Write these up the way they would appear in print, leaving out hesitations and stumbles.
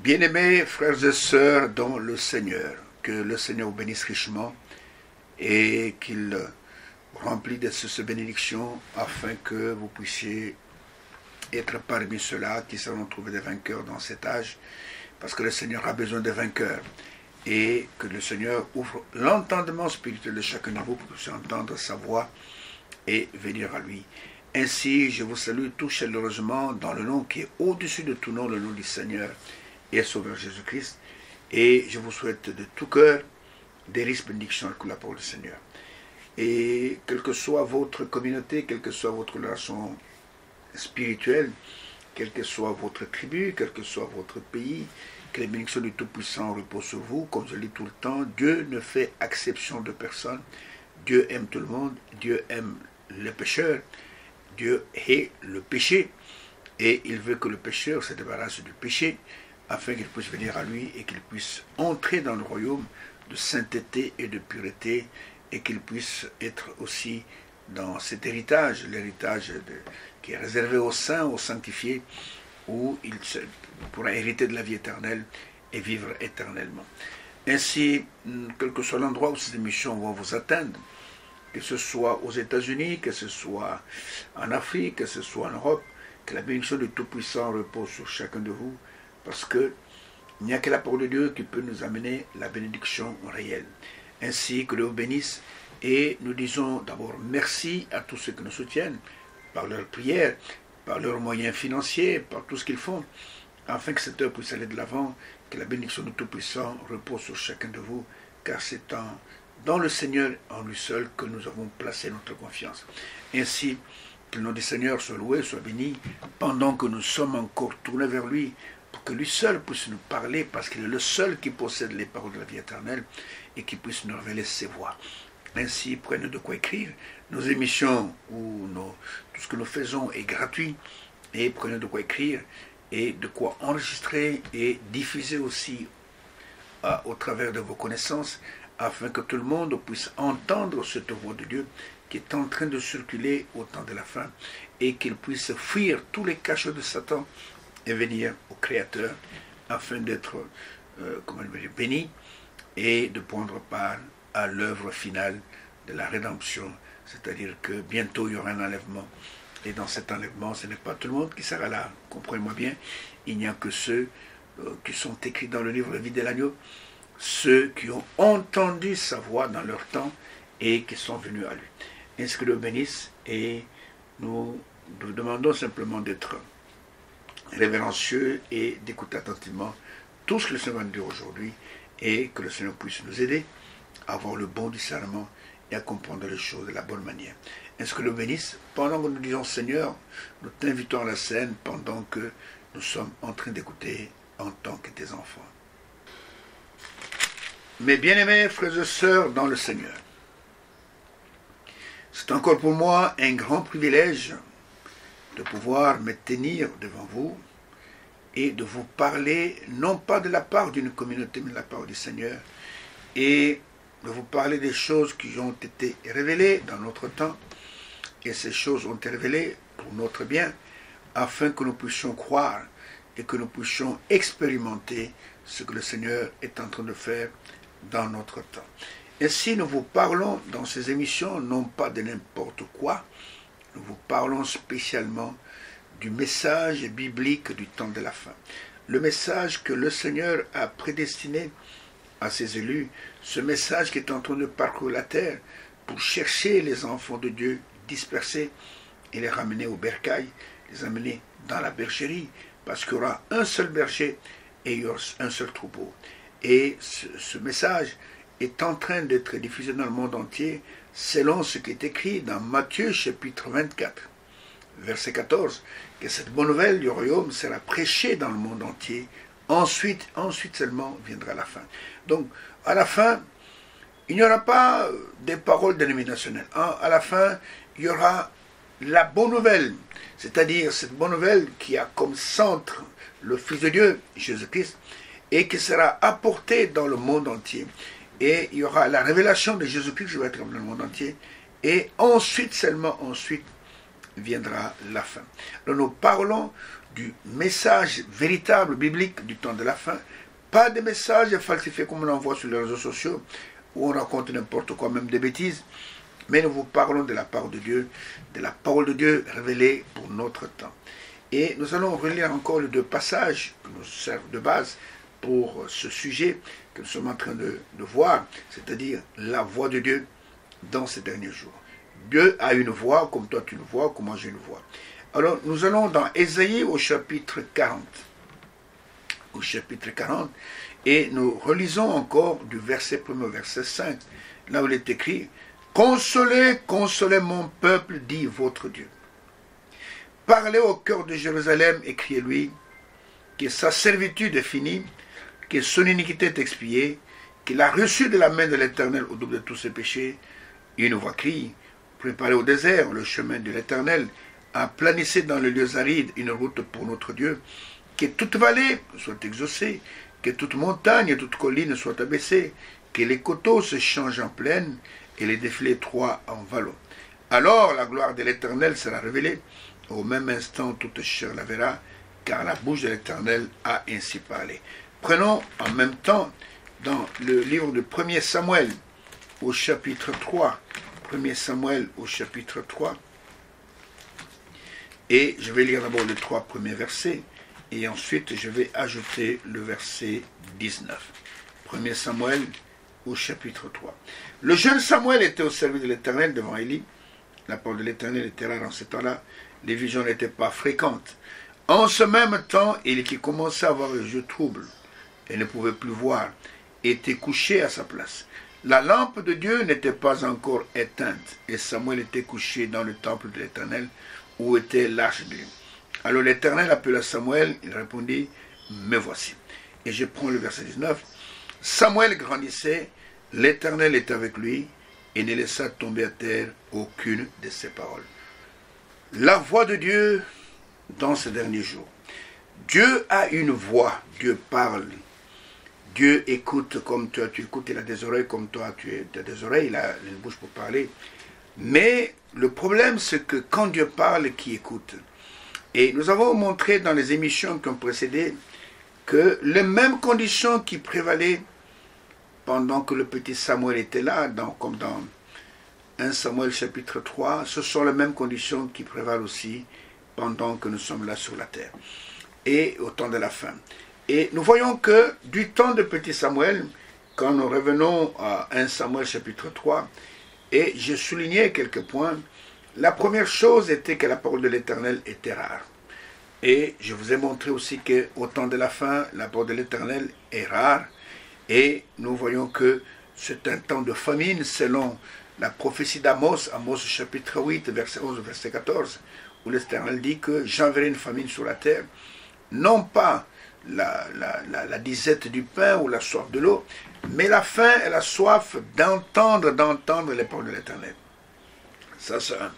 Bien-aimés frères et sœurs dans le Seigneur, que le Seigneur vous bénisse richement et qu'il remplit de ces bénédictions afin que vous puissiez être parmi ceux-là qui seront trouvés des vainqueurs dans cet âge, parce que le Seigneur a besoin de vainqueurs et que le Seigneur ouvre l'entendement spirituel de chacun de vous pour que vous puissiez entendre sa voix et venir à lui. Ainsi, je vous salue tout chaleureusement dans le nom qui est au-dessus de tout nom, le nom du Seigneur et Sauveur Jésus-Christ. Et je vous souhaite de tout cœur des riches bénédictions avec la parole du Seigneur. Et quelle que soit votre communauté, quelle que soit votre relation spirituelle, quelle que soit votre tribu, quel que soit votre pays, que les bénédictions du Tout-Puissant reposent sur vous. Comme je le dis tout le temps, Dieu ne fait exception de personne. Dieu aime tout le monde. Dieu aime le pécheur. Dieu hait le péché. Et il veut que le pécheur se débarrasse du péché, afin qu'il puisse venir à lui et qu'il puisse entrer dans le royaume de sainteté et de pureté, et qu'il puisse être aussi dans cet héritage, l'héritage qui est réservé aux saints, aux sanctifiés, où il pourra hériter de la vie éternelle et vivre éternellement. Ainsi, quel que soit l'endroit où ces émissions vont vous atteindre, que ce soit aux États-Unis, que ce soit en Afrique, que ce soit en Europe, que la bénédiction du Tout-Puissant repose sur chacun de vous, parce qu'il n'y a que la parole de Dieu qui peut nous amener la bénédiction réelle. Ainsi que Dieu vous bénisse, et nous disons d'abord merci à tous ceux qui nous soutiennent, par leurs prières, par leurs moyens financiers, par tout ce qu'ils font, afin que cette œuvre puisse aller de l'avant, que la bénédiction du Tout-Puissant repose sur chacun de vous, car c'est dans le Seigneur, en lui seul, que nous avons placé notre confiance. Ainsi, que le nom du Seigneur soit loué, soit béni, pendant que nous sommes encore tournés vers lui, pour que lui seul puisse nous parler, parce qu'il est le seul qui possède les paroles de la vie éternelle, et qui puisse nous révéler ses voix. Ainsi, prenez de quoi écrire. Nos émissions, ou tout ce que nous faisons est gratuit, et prenez de quoi écrire, et de quoi enregistrer, et diffuser aussi au travers de vos connaissances, afin que tout le monde puisse entendre cette voix de Dieu qui est en train de circuler au temps de la fin, et qu'il puisse fuir tous les cachots de Satan et venir au Créateur, afin d'être béni et de prendre part à l'œuvre finale de la rédemption, c'est-à-dire que bientôt il y aura un enlèvement, et dans cet enlèvement, ce n'est pas tout le monde qui sera là, comprenez-moi bien, il n'y a que ceux qui sont écrits dans le livre La vie de l'agneau, ceux qui ont entendu sa voix dans leur temps et qui sont venus à lui. Ainsi que Dieu bénisse, et nous demandons simplement d'être révérencieux et d'écouter attentivement tout ce que le Seigneur va nous dire aujourd'hui, et que le Seigneur puisse nous aider à avoir le bon discernement et à comprendre les choses de la bonne manière. Ainsi que Dieu bénisse, pendant que nous disons Seigneur, nous t'invitons à la scène pendant que nous sommes en train d'écouter en tant que tes enfants. Mes bien-aimés frères et sœurs dans le Seigneur, c'est encore pour moi un grand privilège de pouvoir me tenir devant vous et de vous parler, non pas de la part d'une communauté, mais de la part du Seigneur, et de vous parler des choses qui ont été révélées dans notre temps, et ces choses ont été révélées pour notre bien, afin que nous puissions croire et que nous puissions expérimenter ce que le Seigneur est en train de faire dans notre temps. Ainsi, nous vous parlons dans ces émissions, non pas de n'importe quoi, nous vous parlons spécialement du message biblique du temps de la fin. Le message que le Seigneur a prédestiné à ses élus, ce message qui est en train de parcourir la terre pour chercher les enfants de Dieu dispersés et les ramener au bercail, les amener dans la bergerie, parce qu'il y aura un seul berger et il y aura un seul troupeau. Et ce message est en train d'être diffusé dans le monde entier selon ce qui est écrit dans Matthieu chapitre 24, verset 14, que cette bonne nouvelle du royaume sera prêchée dans le monde entier. Ensuite seulement viendra la fin. Donc, à la fin, il n'y aura pas des paroles dénominationnelles. À la fin, il y aura la bonne nouvelle, c'est-à-dire cette bonne nouvelle qui a comme centre le Fils de Dieu, Jésus-Christ, et qui sera apportée dans le monde entier. Et il y aura la révélation de Jésus-Christ qui va être dans le monde entier. Et ensuite, seulement ensuite, viendra la fin. Alors nous parlons du message véritable biblique du temps de la fin, pas des messages falsifiés comme on en voit sur les réseaux sociaux, où on raconte n'importe quoi, même des bêtises, mais nous vous parlons de la part de Dieu, de la parole de Dieu révélée pour notre temps. Et nous allons relire encore les deux passages qui nous servent de base pour ce sujet que nous sommes en train de voir, c'est-à-dire la voix de Dieu dans ces derniers jours. Dieu a une voix, comme toi tu le vois, comme moi j'ai une voix. Alors nous allons dans Ésaïe au chapitre 40. Au chapitre 40, et nous relisons encore du verset 1 au verset 5, là où il est écrit « Consolez, consolez mon peuple, dit votre Dieu. Parlez au cœur de Jérusalem et criez-lui que sa servitude est finie, que son iniquité est expiée, qu'il a reçu de la main de l'Éternel au double de tous ses péchés. Une voix crie, préparez au désert le chemin de l'Éternel, aplanissez dans les lieux arides une route pour notre Dieu, que toute vallée soit exaucée, que toute montagne et toute colline soient abaissées, que les coteaux se changent en plaine et les défilés étroits en vallons. Alors la gloire de l'Éternel sera révélée, au même instant toute chair la verra, car la bouche de l'Éternel a ainsi parlé. » Prenons en même temps dans le livre de 1 Samuel au chapitre 3, 1 Samuel au chapitre 3, et je vais lire d'abord les 3 premiers versets, et ensuite je vais ajouter le verset 19. 1 Samuel au chapitre 3. Le jeune Samuel était au service de l'Éternel devant Élie. La parole de l'Éternel était rare en ce temps-là. Les visions n'étaient pas fréquentes. En ce même temps, Élie, qui commençait à avoir les yeux troubles et ne pouvait plus voir, était couché à sa place. La lampe de Dieu n'était pas encore éteinte, et Samuel était couché dans le temple de l'Éternel, où était l'arche de Dieu. Alors l'Éternel appela Samuel, il répondit, me voici. Et je prends le verset 19. Samuel grandissait, l'Éternel était avec lui, et ne laissa tomber à terre aucune de ses paroles. La voix de Dieu dans ces derniers jours. Dieu a une voix, Dieu parle. Dieu écoute comme toi tu écoutes, il a des oreilles comme toi tu as des oreilles, il a une bouche pour parler. Mais le problème c'est que quand Dieu parle, qui écoute? Et nous avons montré dans les émissions qui ont précédé que les mêmes conditions qui prévalaient pendant que le petit Samuel était là, comme dans 1 Samuel chapitre 3, ce sont les mêmes conditions qui prévalent aussi pendant que nous sommes là sur la terre et au temps de la fin. Et nous voyons que du temps de petit Samuel, quand nous revenons à 1 Samuel chapitre 3, et j'ai souligné quelques points, la première chose était que la parole de l'Éternel était rare. Et je vous ai montré aussi qu'au temps de la fin, la parole de l'Éternel est rare. Et nous voyons que c'est un temps de famine selon la prophétie d'Amos, Amos chapitre 8, verset 11, verset 14, où l'Éternel dit que j'enverrai une famine sur la terre, non pas la disette du pain ou la soif de l'eau, mais la faim et la soif d'entendre les paroles de l'Éternel. Ça, c'est un.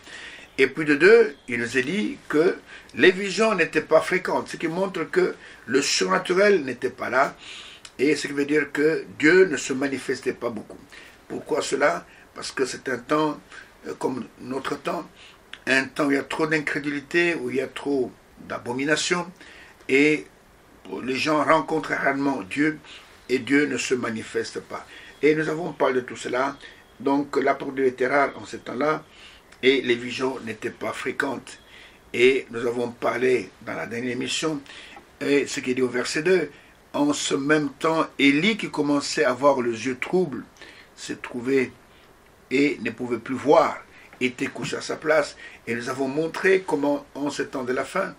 Et puis de deux, il nous est dit que les visions n'étaient pas fréquentes, ce qui montre que le surnaturel n'était pas là, et ce qui veut dire que Dieu ne se manifestait pas beaucoup. Pourquoi cela? Parce que c'est un temps, comme notre temps, un temps où il y a trop d'incrédulité, où il y a trop d'abomination, et les gens rencontrent rarement Dieu, et Dieu ne se manifeste pas. Et nous avons parlé de tout cela, donc la parole de Dieu était rare en ce temps-là, et les visions n'étaient pas fréquentes. Et nous avons parlé dans la dernière émission, et ce qui est dit au verset 2, en ce même temps, Élie qui commençait à avoir les yeux troubles, s'est trouvé et ne pouvait plus voir, était couché à sa place. Et nous avons montré comment, en ce temps de la fin,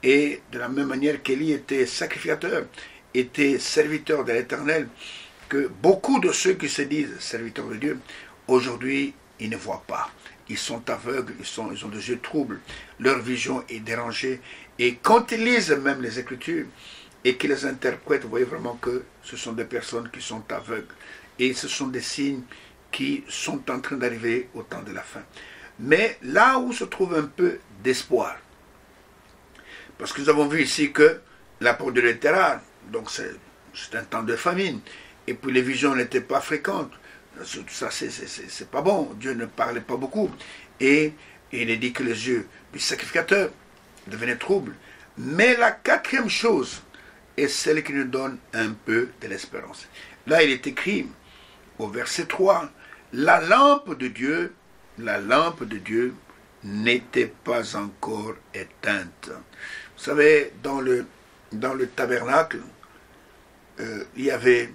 et de la même manière qu'Élie était sacrificateur, était serviteur de l'Éternel, que beaucoup de ceux qui se disent serviteurs de Dieu, aujourd'hui, ils ne voient pas. Ils sont aveugles, ils ont des yeux troubles, leur vision est dérangée. Et quand ils lisent même les Écritures et qu'ils les interprètent, vous voyez vraiment que ce sont des personnes qui sont aveugles. Et ce sont des signes qui sont en train d'arriver au temps de la fin. Mais là où se trouve un peu d'espoir, parce que nous avons vu ici que la parole de Dieu était rare, donc c'est un temps de famine, et puis les visions n'étaient pas fréquentes. Ça, c'est pas bon. Dieu ne parlait pas beaucoup. Et Et il est dit que les yeux du sacrificateur devenaient troubles. Mais la quatrième chose est celle qui nous donne un peu de l'espérance. Là, il est écrit au verset 3, la lampe de Dieu n'était pas encore éteinte. Vous savez, dans le tabernacle, il y avait,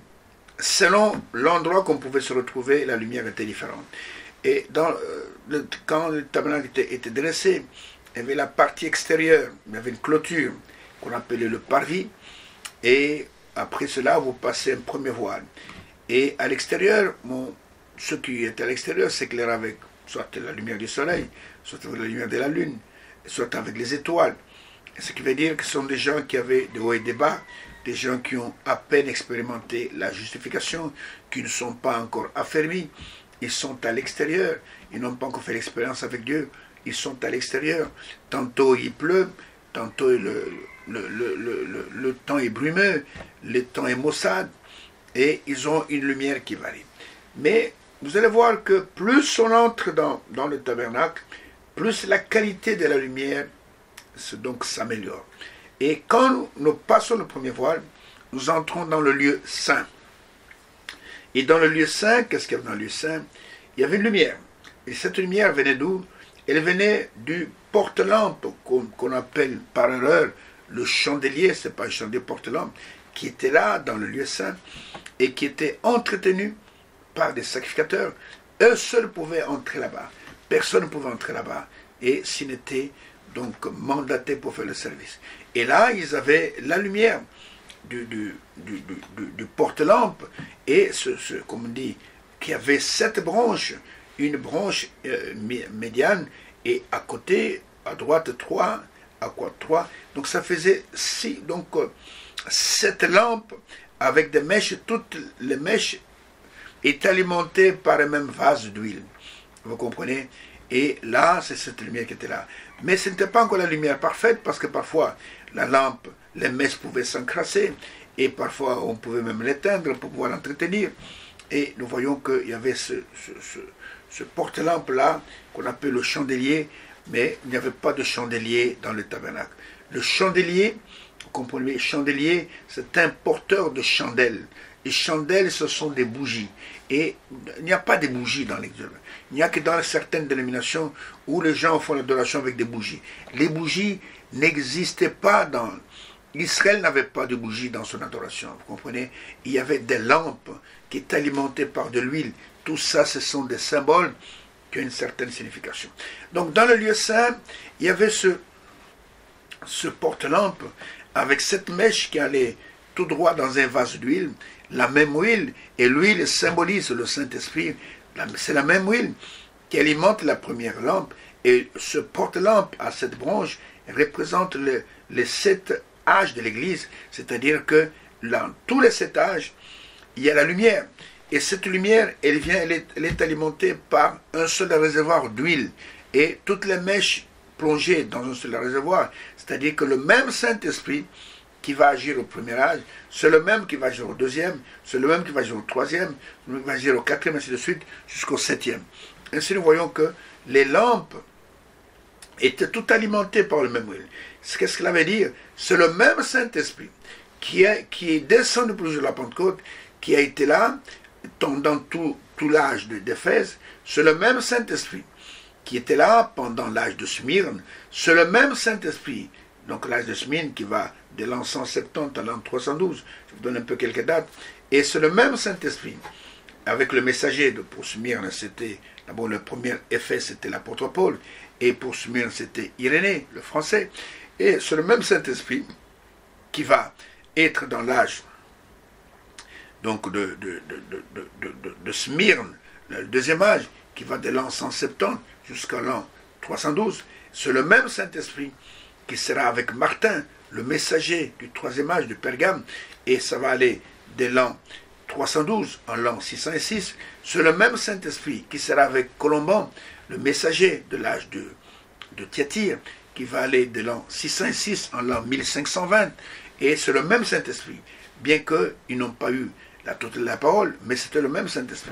selon l'endroit qu'on pouvait se retrouver, la lumière était différente. Et quand le tabernacle était dressé, il y avait la partie extérieure, il y avait une clôture qu'on appelait le parvis, et après cela, vous passez un premier voile. Et à l'extérieur, ceux qui étaient à l'extérieur s'éclairaient avec soit la lumière du soleil, soit avec la lumière de la lune, soit avec les étoiles. Ce qui veut dire que ce sont des gens qui avaient des hauts et des bas, des gens qui ont à peine expérimenté la justification, qui ne sont pas encore affermis. Ils sont à l'extérieur, ils n'ont pas encore fait l'expérience avec Dieu, ils sont à l'extérieur. Tantôt il pleut, tantôt le temps est brumeux, le temps est maussade, et ils ont une lumière qui varie. Mais vous allez voir que plus on entre dans le tabernacle, plus la qualité de la lumière s'améliore. Et quand nous passons le premier voile, nous entrons dans le lieu saint. Et dans le lieu saint, qu'est-ce qu'il y avait dans le lieu saint? Il y avait une lumière. Et cette lumière venait d'où? Elle venait du porte-lampe qu'on appelle par erreur le chandelier, ce n'est pas un chandelier porte-lampe, qui était là dans le lieu saint et qui était entretenu par des sacrificateurs. Eux seuls pouvaient entrer là-bas. Personne ne pouvait entrer là-bas. Et s'ils étaient donc mandatés pour faire le service. Et là, ils avaient la lumière du porte-lampe et comme on dit, qui avait 7 branches, une branche médiane et à côté, à droite 3, à quoi 3. Donc ça faisait 7 lampes avec des mèches. Toutes les mèches étaient alimentées par un même vase d'huile. Vous comprenez? Et là, c'est cette lumière qui était là. Mais ce n'était pas encore la lumière parfaite parce que parfois, la lampe, les mèches pouvaient s'encrasser et parfois on pouvait même l'éteindre pour pouvoir l'entretenir. Et nous voyons qu'il y avait ce porte-lampe-là qu'on appelle le chandelier, mais il n'y avait pas de chandelier dans le tabernacle. Le chandelier, vous comprenez, chandelier, c'est un porteur de chandelles. Les chandelles, ce sont des bougies. Et il n'y a pas de bougies dans l'Église. Il n'y a que dans certaines dénominations où les gens font l'adoration avec des bougies. Les bougies n'existaient pas dans... Israël n'avait pas de bougies dans son adoration, vous comprenez? Il y avait des lampes qui étaient alimentées par de l'huile. Tout ça, ce sont des symboles qui ont une certaine signification. Donc, dans le lieu saint, il y avait ce porte-lampe avec cette mèche qui allait tout droit dans un vase d'huile, la même huile, et l'huile symbolise le Saint-Esprit. C'est la même huile qui alimente la première lampe, et ce porte-lampe à cette branche représente les 7 âges de l'Église, c'est-à-dire que dans tous les 7 âges, il y a la lumière. Et cette lumière, elle est alimentée par un seul réservoir d'huile. Et toutes les mèches plongées dans un seul réservoir, c'est-à-dire que le même Saint-Esprit qui va agir au premier âge, c'est le même qui va agir au deuxième, c'est le même qui va agir au troisième, c'est le même qui va agir au quatrième, ainsi de suite, jusqu'au 7e. Ainsi, nous voyons que les lampes étaient toutes alimentées par le même huile. Qu'est-ce que cela veut dire? C'est le même Saint-Esprit qui est descendu pour le jour de la Pentecôte, qui a été là pendant tout l'âge d'Éphèse. C'est le même Saint-Esprit qui était là pendant l'âge de Smyrne. C'est le même Saint-Esprit, donc l'âge de Smyrne qui va de l'an 170 à l'an 312. Je vous donne un peu quelques dates. Et c'est le même Saint-Esprit avec le messager pour Smyrne, c'était d'abord le premier Éphèse, c'était l'apôtre Paul, et pour Smyrne, c'était Irénée, le français. Et c'est le même Saint-Esprit qui va être dans l'âge donc de Smyrne, le deuxième âge, qui va de l'an 170 jusqu'à l'an 312. C'est le même Saint-Esprit qui sera avec Martin, le messager du troisième âge du Pergame, et ça va aller de l'an 312 en l'an 606. C'est le même Saint-Esprit qui sera avec Colomban, le messager de l'âge de Thyatire, qui va aller de l'an 606 en l'an 1520. Et c'est le même Saint-Esprit, bien qu'ils n'ont pas eu la totalité de la parole, mais c'était le même Saint-Esprit.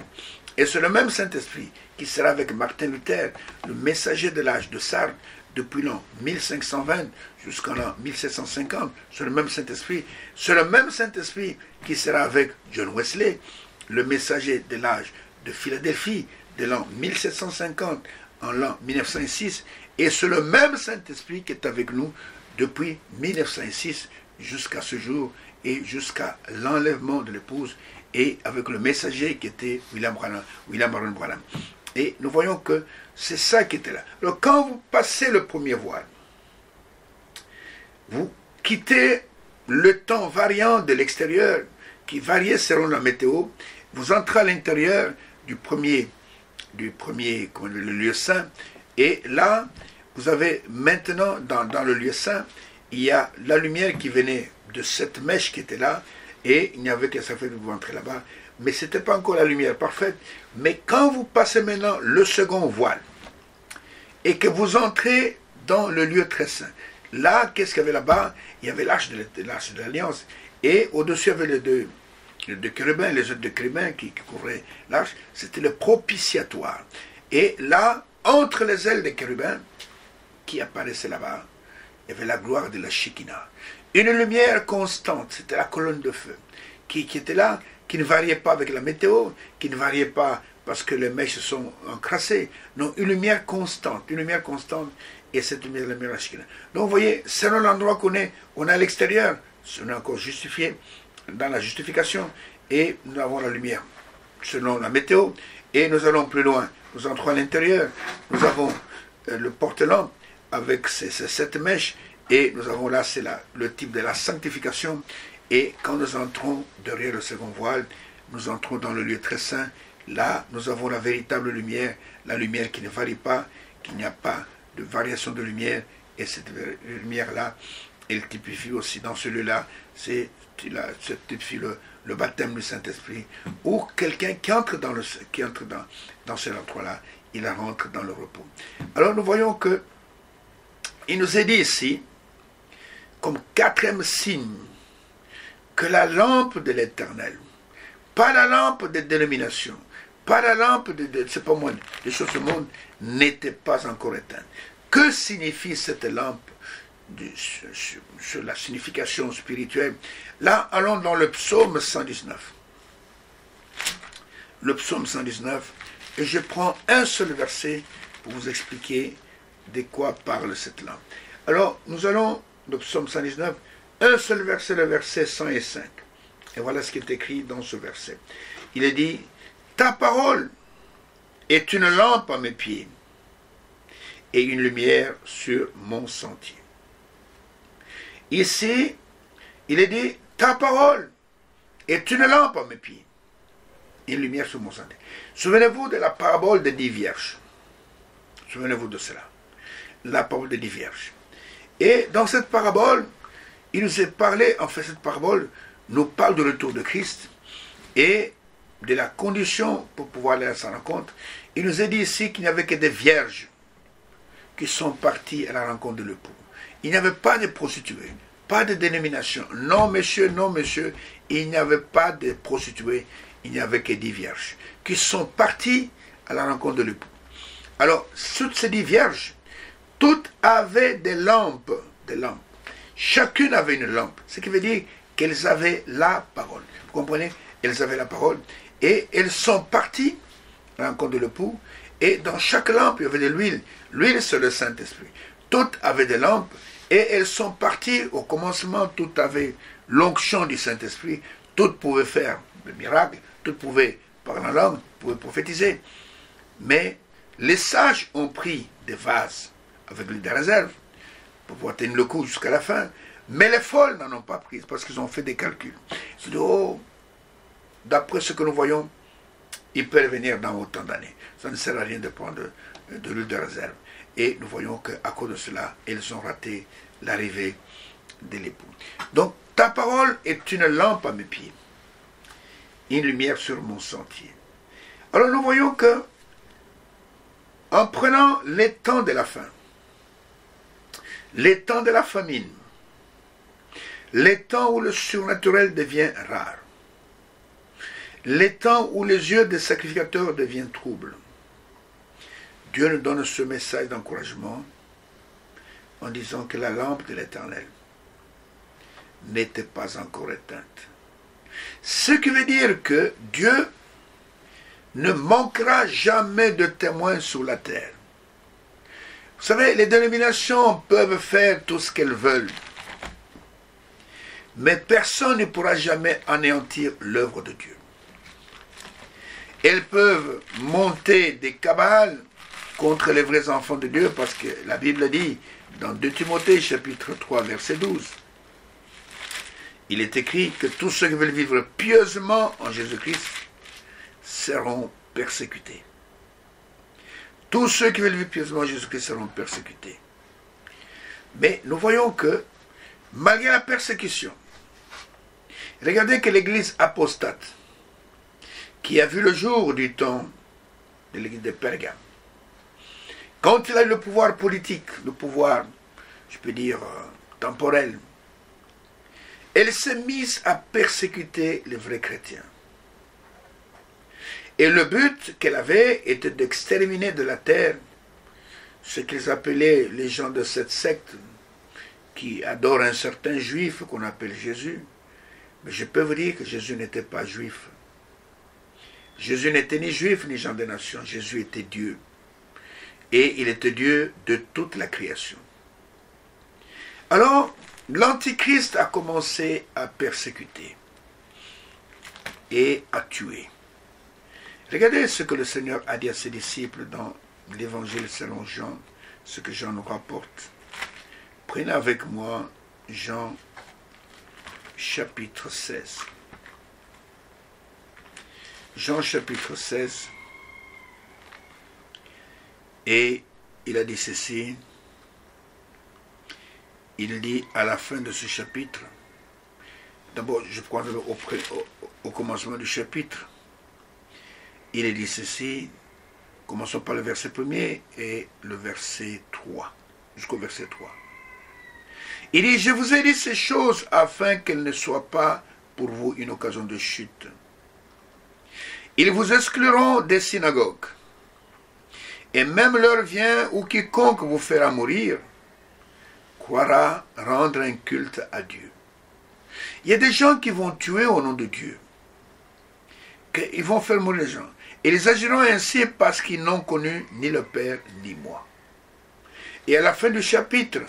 Et c'est le même Saint-Esprit qui sera avec Martin Luther, le messager de l'âge de Sardes, depuis l'an 1520 jusqu'en l'an 1750. C'est le même Saint-Esprit. C'est le même Saint-Esprit qui sera avec John Wesley, le messager de l'âge de Philadelphie, de l'an 1750 en l'an 1906. Et c'est le même Saint-Esprit qui est avec nous depuis 1906 jusqu'à ce jour et jusqu'à l'enlèvement de l'épouse, et avec le messager qui était William Marion Branham. Et nous voyons que c'est ça qui était là. Alors quand vous passez le premier voile, vous quittez le temps variant de l'extérieur, qui variait selon la météo, vous entrez à l'intérieur du premier le lieu saint, et là, vous avez maintenant, dans le lieu saint, il y a la lumière qui venait de cette mèche qui était là, et il n'y avait que ça fait que vous entrez là-bas, mais ce n'était pas encore la lumière parfaite. Mais quand vous passez maintenant le second voile, et que vous entrez dans le lieu très saint, là, qu'est-ce qu'il y avait là-bas? Il y avait l'arche de l'Alliance, et au-dessus, il y avait les deux chérubins, les autres deux chérubins qui couvraient l'arche. C'était le propitiatoire. Et là, entre les ailes des chérubins, qui apparaissaient là-bas, il y avait la gloire de la Shekinah. Une lumière constante, c'était la colonne de feu, qui était là, qui ne variait pas avec la météo, qui ne variait pas parce que les mèches sont encrassées. Non, une lumière constante, et cette lumière, la lumière de la Shekinah. Donc vous voyez, selon l'endroit qu'on est à l'extérieur, on est encore justifié dans la justification, et nous avons la lumière selon la météo, et nous allons plus loin. Nous entrons à l'intérieur, nous avons le porte-lampe avec ces 7 mèches, et nous avons là, c'est le type de la sanctification. Et quand nous entrons derrière le second voile, nous entrons dans le lieu très saint. Là, nous avons la véritable lumière, la lumière qui ne varie pas, qu'il n'y a pas de variation de lumière. Et cette lumière-là, elle typifie aussi dans ce lieu-là, ça typifie le baptême du Saint-Esprit, ou quelqu'un qui entre dans cet endroit-là, il rentre dans le repos. Alors nous voyons que il nous est dit ici, comme 4e signe, que la lampe de l'Éternel, pas la lampe de dénomination, pas la lampe c'est pas moi, des choses du monde, n'était pas encore éteinte. Que signifie cette lampe sur la signification spirituelle? Là, allons dans le psaume 119. Le psaume 119, et je prends un seul verset pour vous expliquer de quoi parle cette lampe. Alors, nous allons, le psaume 119, un seul verset, le verset 105. Et voilà ce qui est écrit dans ce verset. Il est dit, « Ta parole est une lampe à mes pieds et une lumière sur mon sentier. » Ici, il est dit, « Ta parole est une lampe à mes pieds et une lumière sur mon sentier. » Souvenez-vous de la parabole des 10 vierges. Souvenez-vous de cela. La parole des 10 vierges. Et dans cette parabole, il nous est parlé, en fait cette parabole nous parle du retour de Christ et de la condition pour pouvoir aller à sa rencontre. Il nous est dit ici qu'il n'y avait que des vierges qui sont parties à la rencontre de l'époux. Il n'y avait pas de prostituées, pas de dénomination. Non monsieur, il n'y avait pas de prostituées, il n'y avait que 10 vierges qui sont parties à la rencontre de l'époux. Alors, toutes ces 10 vierges, toutes avaient des lampes. Chacune avait une lampe, ce qui veut dire qu'elles avaient la parole. Vous comprenez? Elles avaient la parole et elles sont parties à la rencontre de l'époux. Et dans chaque lampe, il y avait de l'huile. L'huile, c'est le Saint-Esprit. Toutes avaient des lampes et elles sont parties au commencement. Toutes avaient l'onction du Saint-Esprit. Toutes pouvaient faire des miracles. Toutes pouvaient parler en langue, pouvaient prophétiser. Mais les sages ont pris des vases avec l'huile de réserve pour pouvoir tenir le coup jusqu'à la fin. Mais les folles n'en ont pas pris parce qu'ils ont fait des calculs. Ils se disent, oh, d'après ce que nous voyons, il peut revenir dans autant d'années. Ça ne sert à rien de prendre de l'huile de réserve. Et nous voyons qu'à cause de cela, ils ont raté l'arrivée de l'époux. Donc, ta parole est une lampe à mes pieds, une lumière sur mon sentier. Alors nous voyons que, en prenant les temps de la faim, les temps de la famine, les temps où le surnaturel devient rare, les temps où les yeux des sacrificateurs deviennent troubles. Dieu nous donne ce message d'encouragement en disant que la lampe de l'Éternel n'était pas encore éteinte. Ce qui veut dire que Dieu ne manquera jamais de témoins sur la terre. Vous savez, les dénominations peuvent faire tout ce qu'elles veulent, mais personne ne pourra jamais anéantir l'œuvre de Dieu. Elles peuvent monter des cabales contre les vrais enfants de Dieu, parce que la Bible dit dans 2 Timothée chapitre 3 verset 12, il est écrit que tous ceux qui veulent vivre pieusement en Jésus-Christ seront persécutés. Tous ceux qui veulent vivre pieusement en Jésus-Christ seront persécutés. Mais nous voyons que, malgré la persécution, regardez que l'église apostate, qui a vu le jour du temps de l'église de Pergame, quand il a eu le pouvoir politique, le pouvoir, je peux dire, temporel, elle s'est mise à persécuter les vrais chrétiens. Et le but qu'elle avait était d'exterminer de la terre ce qu'ils appelaient les gens de cette secte qui adorent un certain juif qu'on appelle Jésus. Mais je peux vous dire que Jésus n'était pas juif. Jésus n'était ni juif ni gens des nations. Jésus était Dieu. Et il était Dieu de toute la création. Alors, l'Antichrist a commencé à persécuter et à tuer. Regardez ce que le Seigneur a dit à ses disciples dans l'Évangile selon Jean, ce que Jean nous rapporte. Prenez avec moi Jean chapitre 16. Jean chapitre 16. Et il a dit ceci. Il dit à la fin de ce chapitre, d'abord je prends au commencement du chapitre, il est dit ceci, commençons par le verset 1er et le verset 3, jusqu'au verset 3. Il dit, je vous ai dit ces choses afin qu'elles ne soient pas pour vous une occasion de chute. Ils vous excluront des synagogues, et même l'heure vient où quiconque vous fera mourir croira rendre un culte à Dieu. Il y a des gens qui vont tuer au nom de Dieu, qu'ils vont faire mourir les gens. Et ils agiront ainsi parce qu'ils n'ont connu ni le Père ni moi. Et à la fin du chapitre,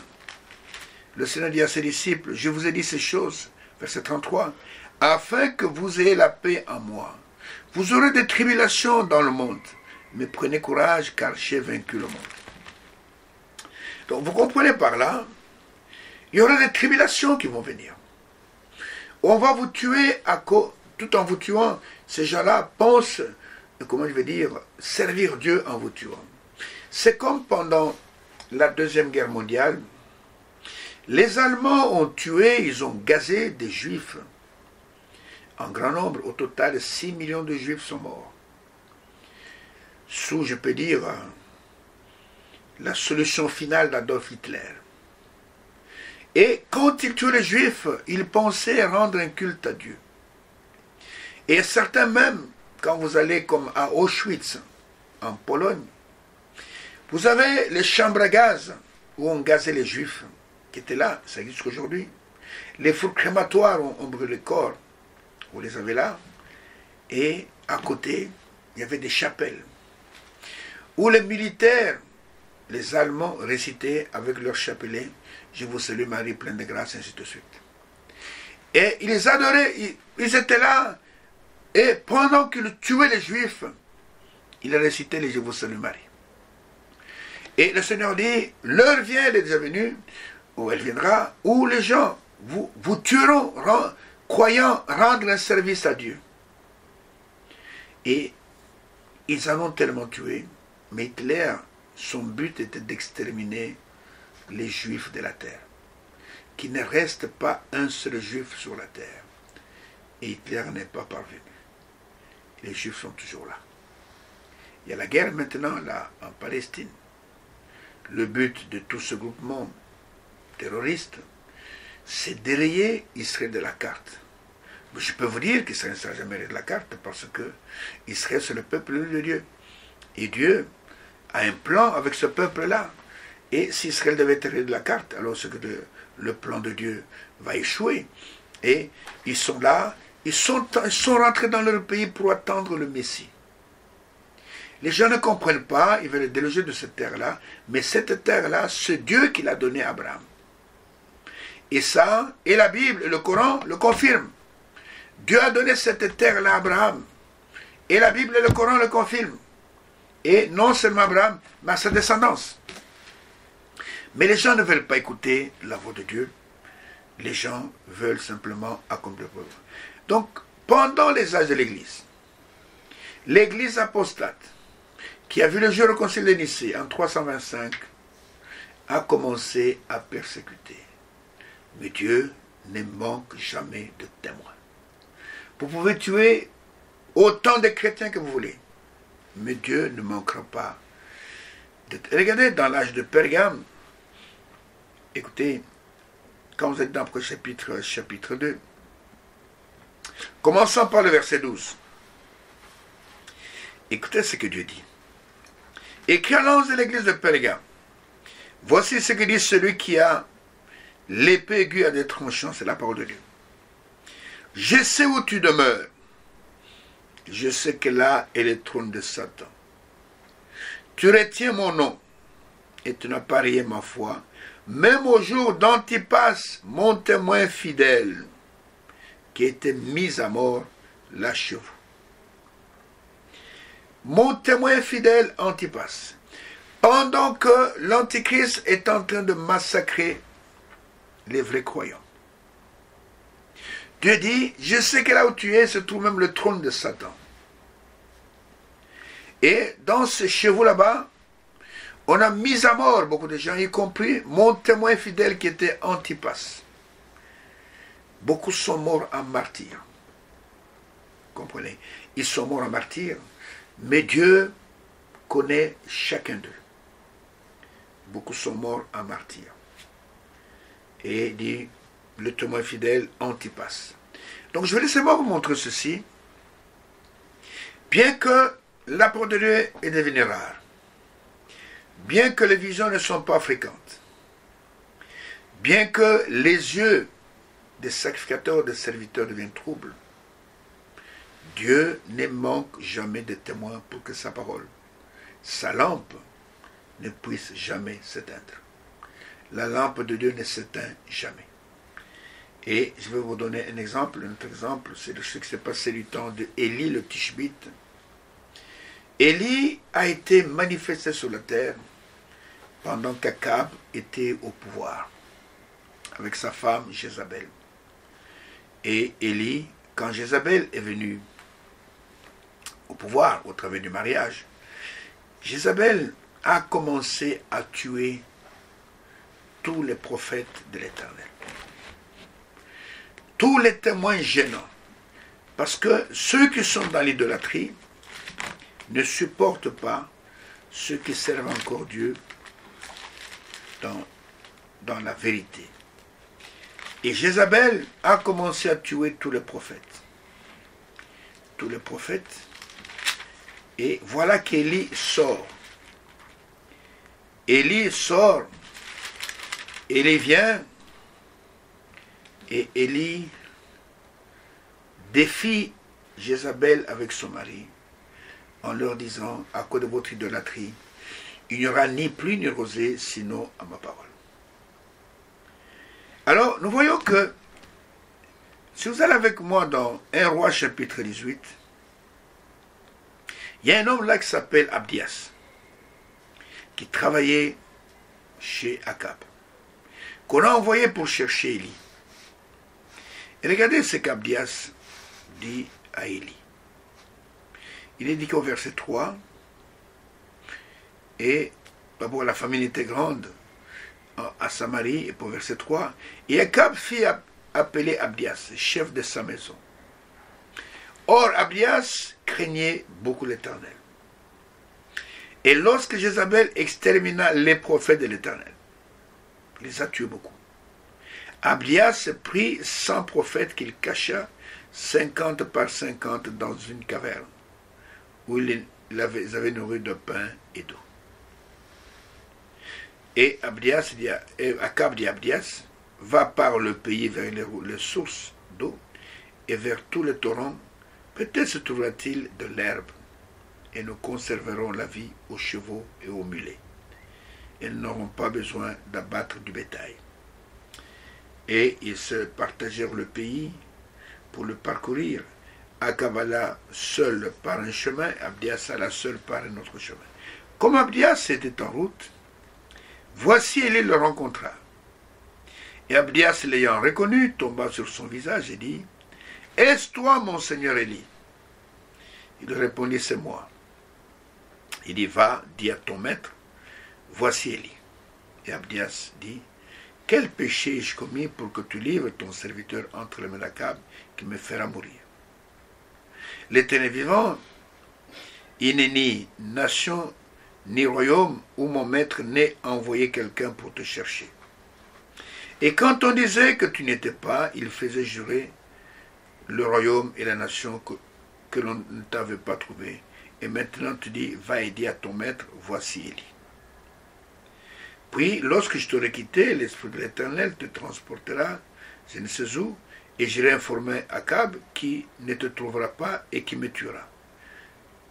le Seigneur dit à ses disciples, je vous ai dit ces choses, verset 33, afin que vous ayez la paix en moi. Vous aurez des tribulations dans le monde, mais prenez courage car j'ai vaincu le monde. Donc vous comprenez par là, il y aura des tribulations qui vont venir. On va vous tuer tout en vous tuant. Ces gens-là pensent, comment je vais dire, servir Dieu en vous tuant. C'est comme pendant la Deuxième Guerre mondiale, les Allemands ont tué, ils ont gazé des Juifs en grand nombre. Au total, 6 millions de Juifs sont morts. Sous, je peux dire, la solution finale d'Adolf Hitler. Et quand ils tuaient les Juifs, ils pensaient rendre un culte à Dieu. Et certains même, quand vous allez comme à Auschwitz, en Pologne, vous avez les chambres à gaz où on gazait les Juifs, qui étaient là, ça existe aujourd'hui. Les fours crématoires où on brûle les corps, vous les avez là. Et à côté, il y avait des chapelles, où les militaires, les Allemands récitaient avec leur chapelet « Je vous salue Marie, pleine de grâce », ainsi de suite. Et ils les adoraient, ils étaient là, et pendant qu'ils tuaient les Juifs, ils récitaient les « Je vous salue Marie ». Et le Seigneur dit, l'heure vient, elle est déjà venue, où elle viendra, où les gens vous tueront, croyant rendre un service à Dieu. Et ils en ont tellement tué, mais Hitler, son but était d'exterminer les Juifs de la terre. Qu'il ne reste pas un seul Juif sur la terre. Et Hitler n'est pas parvenu. Les Juifs sont toujours là. Il y a la guerre maintenant là en Palestine. Le but de tout ce groupement terroriste, c'est d'érayer Israël de la carte. Je peux vous dire qu'Israël ne sera jamais de la carte parce que Israël, c'est le peuple de Dieu. Et Dieu a un plan avec ce peuple-là. Et si Israël devait être de la carte, alors c'est que le plan de Dieu va échouer. Et ils sont là, ils sont rentrés dans leur pays pour attendre le Messie. Les gens ne comprennent pas, ils veulent déloger de cette terre-là, mais cette terre-là, c'est Dieu qui l'a donnée à Abraham. Et ça, et la Bible, et le Coran le confirment. Dieu a donné cette terre-là à Abraham. Et la Bible et le Coran le confirment. Et non seulement Abraham, mais à sa descendance. Mais les gens ne veulent pas écouter la voix de Dieu. Les gens veulent simplement accomplir le peuple. Donc, pendant les âges de l'Église apostate, qui a vu le jour au concile de Nicée en 325, a commencé à persécuter. Mais Dieu ne manque jamais de témoins. Vous pouvez tuer autant de chrétiens que vous voulez, mais Dieu ne manquera pas de... Regardez dans l'âge de Pergame, écoutez, quand vous êtes dans le chapitre 2, commençons par le verset 12. Écoutez ce que Dieu dit. Écrit à l'ange de l'église de Pergame, voici ce que dit celui qui a l'épée aiguë à des tranchants, c'est la parole de Dieu. Je sais où tu demeures. Je sais que là est le trône de Satan. Tu retiens mon nom et tu n'as pas rien ma foi. Même au jour d'Antipas, mon témoin fidèle, qui était mis à mort, lâchez-vous. Mon témoin fidèle, Antipas. Pendant que l'Antichrist est en train de massacrer les vrais croyants. Dieu dit, je sais que là où tu es se trouve même le trône de Satan. Et dans ce chevaux là-bas, on a mis à mort beaucoup de gens, y compris mon témoin fidèle qui était Antipas. Beaucoup sont morts en martyr. Comprenez? Ils sont morts en martyr, mais Dieu connaît chacun d'eux. Beaucoup sont morts en martyr. Et dit, le témoin fidèle Antipas. Donc je vais laisser-moi vous montrer ceci. Bien que la parole de Dieu est devenue rare, bien que les visions ne sont pas fréquentes, bien que les yeux des sacrificateurs, des serviteurs deviennent troubles, Dieu ne manque jamais de témoins pour que sa parole, sa lampe, ne puisse jamais s'éteindre. La lampe de Dieu ne s'éteint jamais. Et je vais vous donner un exemple. Notre exemple, c'est ce qui s'est passé du temps de Élie le Tishbite. Élie a été manifesté sur la terre pendant qu'Akab était au pouvoir, avec sa femme Jézabel. Et Élie, quand Jézabel est venue au pouvoir au travers du mariage, Jézabel a commencé à tuer tous les prophètes de l'Éternel. Tous les témoins gênants. Parce que ceux qui sont dans l'idolâtrie ne supportent pas ceux qui servent encore Dieu dans la vérité. Et Jézabel a commencé à tuer tous les prophètes. Tous les prophètes. Et voilà qu'Élie sort. Élie sort. Élie vient. Et Élie défie Jézabel avec son mari en leur disant, à cause de votre idolâtrie, il n'y aura ni pluie ni rosée, sinon à ma parole. Alors, nous voyons que, si vous allez avec moi dans 1 Roi chapitre 18, il y a un homme là qui s'appelle Abdias, qui travaillait chez Akab, qu'on a envoyé pour chercher Élie. Et regardez ce qu'Abdias dit à Élie. Il est dit qu'au verset 3, et d'abord la famille était grande à Samarie, et pour verset 3, et Akab fit appeler Abdias, chef de sa maison. Or, Abdias craignait beaucoup l'Éternel. Et lorsque Jézabel extermina les prophètes de l'Éternel, il les a tués beaucoup. Abdias prit 100 prophètes qu'il cacha 50 par 50 dans une caverne, où ils avaient nourri de pain et d'eau. Et Akab dit à Abdias, va par le pays vers les sources d'eau et vers tous les torrents, peut-être se trouvera-t-il de l'herbe, et nous conserverons la vie aux chevaux et aux mulets. Ils n'auront pas besoin d'abattre du bétail. Et ils se partagèrent le pays pour le parcourir. Akab alla seul par un chemin, Abdias alla seul par un autre chemin. Comme Abdias était en route, voici Élie le rencontra. Et Abdias, l'ayant reconnu, tomba sur son visage et dit, « Est-ce toi, mon seigneur Élie ?» Il répondit, « C'est moi. » Il dit, « Va, dis à ton maître, voici Élie. » Et Abdias dit, « Quel péché ai-je commis pour que tu livres ton serviteur entre les mains d'Akab, qui me fera mourir? L'Éternel vivant, il n'est ni nation, ni royaume où mon maître n'ait envoyé quelqu'un pour te chercher. Et quand on disait que tu n'étais pas, il faisait jurer le royaume et la nation que l'on ne t'avait pas trouvé. Et maintenant tu dis, va et dis à ton maître, voici Élie. Puis, lorsque je t'aurai quitté, l'Esprit de l'Éternel te transportera, je ne sais où, et j'irai informer Akab qui ne te trouvera pas et qui me tuera.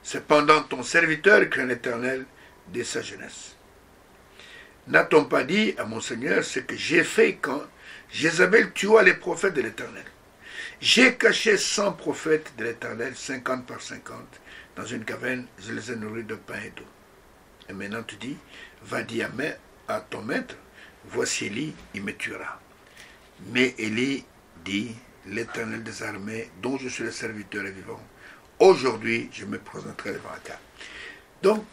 Cependant, ton serviteur craint l'Éternel dès sa jeunesse. N'a-t-on pas dit à mon Seigneur ce que j'ai fait quand Jézabel tua les prophètes de l'Éternel? J'ai caché 100 prophètes de l'Éternel, 50 par 50, dans une caverne, je les ai nourris de pain et d'eau. Et maintenant tu dis, va dire à ton maître, voici Élie, il me tuera. Mais Élie dit, l'Éternel des armées, dont je suis le serviteur et vivant, aujourd'hui je me présenterai devant Akab. Donc,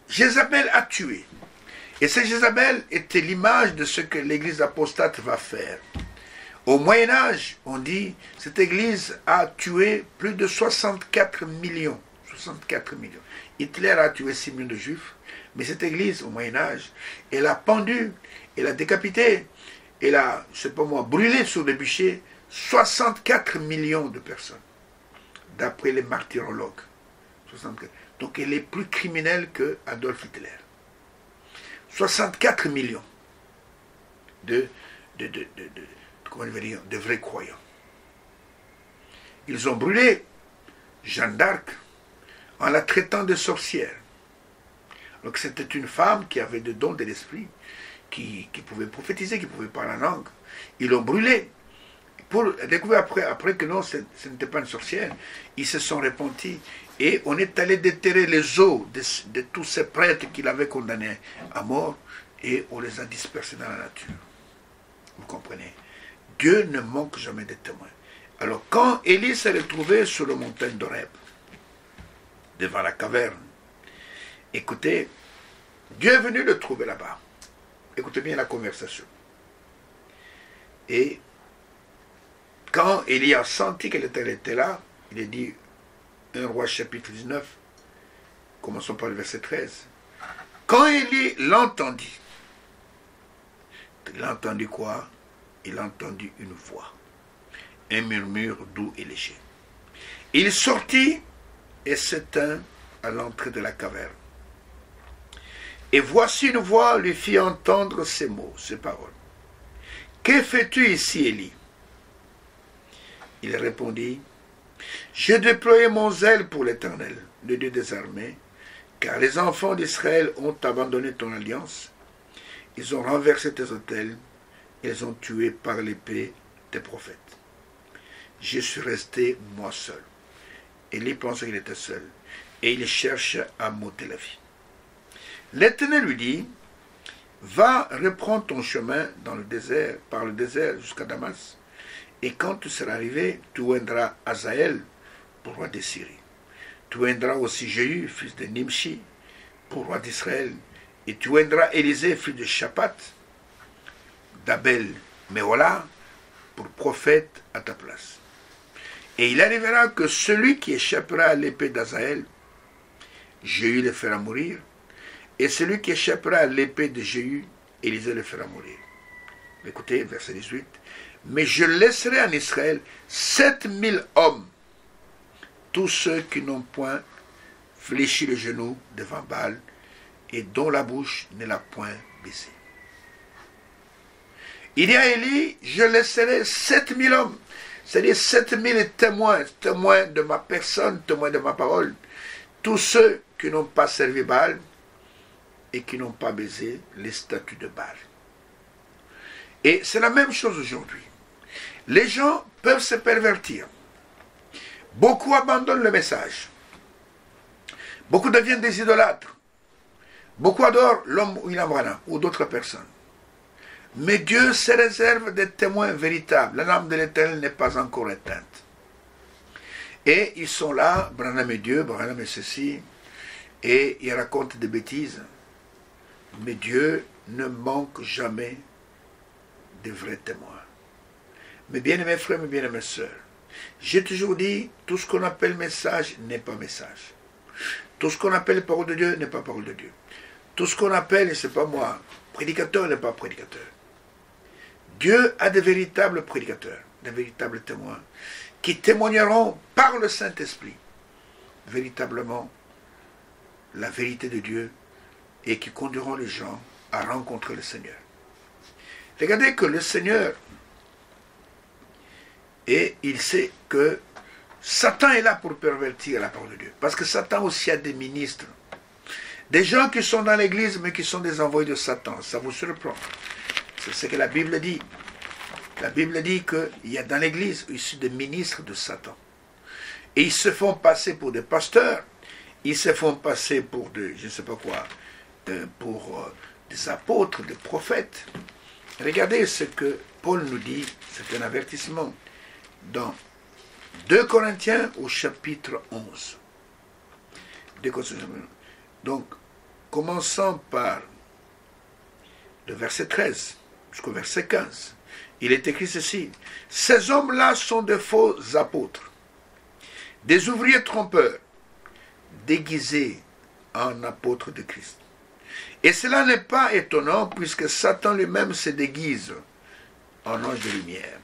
Jézabel a tué. Et cette Jézabel était l'image de ce que l'église apostate va faire. Au Moyen-Âge, on dit, cette église a tué plus de 64 millions. 64 millions. Hitler a tué 6 millions de juifs, mais cette église, au Moyen-Âge, elle a pendu, elle a décapité, elle a, je ne sais pas moi, brûlé sur des bûchers 64 millions de personnes, d'après les martyrologues. 64. Donc elle est plus criminelle que Adolf Hitler. 64 millions comment dire, de vrais croyants. Ils ont brûlé Jeanne d'Arc en la traitant de sorcière. Donc c'était une femme qui avait des dons de l'esprit, qui pouvait prophétiser, qui pouvait parler en langue. Ils l'ont brûlée. Pour découvrir après que non, ce n'était pas une sorcière, ils se sont repentis. Et on est allé déterrer les os de tous ces prêtres qu'il avait condamnés à mort, et on les a dispersés dans la nature. Vous comprenez? Dieu ne manque jamais de témoins. Alors quand Élie s'est retrouvé sur la montagne d'Horeb, devant la caverne, écoutez, Dieu est venu le trouver là-bas. Écoutez bien la conversation. Et quand Élie a senti que l'Éternel était là, il a dit, 1 Roi chapitre 19, commençons par le verset 13. Quand Élie l'entendit, il a entendu quoi? Il a entendu une voix, un murmure doux et léger. Il sortit et s'éteint à l'entrée de la caverne. Et voici une voix lui fit entendre ces mots, ces paroles. Que fais-tu ici, Élie? Il répondit, j'ai déployé mon zèle pour l'Éternel, le Dieu des armées, car les enfants d'Israël ont abandonné ton alliance, ils ont renversé tes autels, ils ont tué par l'épée tes prophètes. Je suis resté moi seul. Élie pensait qu'il était seul, et il cherche à m'ôter la vie. L'Éternel lui dit, va reprendre ton chemin dans le désert, par le désert jusqu'à Damas, et quand tu seras arrivé, tu oindras Hazaël pour roi de Syrie. Tu oindras aussi Jéhu, fils de Nimshi, pour roi d'Israël, et tu oindras Élisée, fils de Shaphat, d'Abel Méhola, pour prophète à ta place. Et il arrivera que celui qui échappera à l'épée d'Hazaël, Jéhu le fera mourir, et celui qui échappera à l'épée de Jéhu, Élisée le fera mourir. Écoutez, verset 18. Mais je laisserai en Israël 7000 hommes, tous ceux qui n'ont point fléchi le genou devant Baal et dont la bouche ne l'a point baissé. Il dit à Élie, je laisserai 7000 hommes, c'est-à-dire 7000 témoins, témoins de ma personne, témoins de ma parole, tous ceux qui n'ont pas servi Baal et qui n'ont pas baisé les statues de Baal. Et c'est la même chose aujourd'hui. Les gens peuvent se pervertir. Beaucoup abandonnent le message. Beaucoup deviennent des idolâtres. Beaucoup adorent l'homme William Branham ou d'autres personnes. Mais Dieu se réserve des témoins véritables. La lampe de l'Éternel n'est pas encore éteinte. Et ils sont là, Branham est Dieu, Branham est ceci, et ils racontent des bêtises. Mais Dieu ne manque jamais de vrais témoins. Mes bien-aimés frères, mes bien-aimées sœurs, j'ai toujours dit, tout ce qu'on appelle message n'est pas message. Tout ce qu'on appelle parole de Dieu n'est pas parole de Dieu. Tout ce qu'on appelle, et c'est pas moi, prédicateur n'est pas prédicateur. Dieu a de véritables prédicateurs, de véritables témoins, qui témoigneront par le Saint-Esprit véritablement la vérité de Dieu et qui conduiront les gens à rencontrer le Seigneur. Regardez que le Seigneur, et il sait que Satan est là pour pervertir la parole de Dieu. Parce que Satan aussi a des ministres. Des gens qui sont dans l'église mais qui sont des envoyés de Satan. Ça vous surprend. C'est ce que la Bible dit. La Bible dit qu'il y a dans l'église ici des ministres de Satan. Et ils se font passer pour des pasteurs. Ils se font passer pour des, je ne sais pas quoi, pour des apôtres, des prophètes. Regardez ce que Paul nous dit, c'est un avertissement. Dans 2 Corinthiens au chapitre 11. Donc, commençant par le verset 13 jusqu'au verset 15, il est écrit ceci. Ces hommes-là sont de faux apôtres, des ouvriers trompeurs, déguisés en apôtres de Christ. Et cela n'est pas étonnant puisque Satan lui-même se déguise en ange de lumière.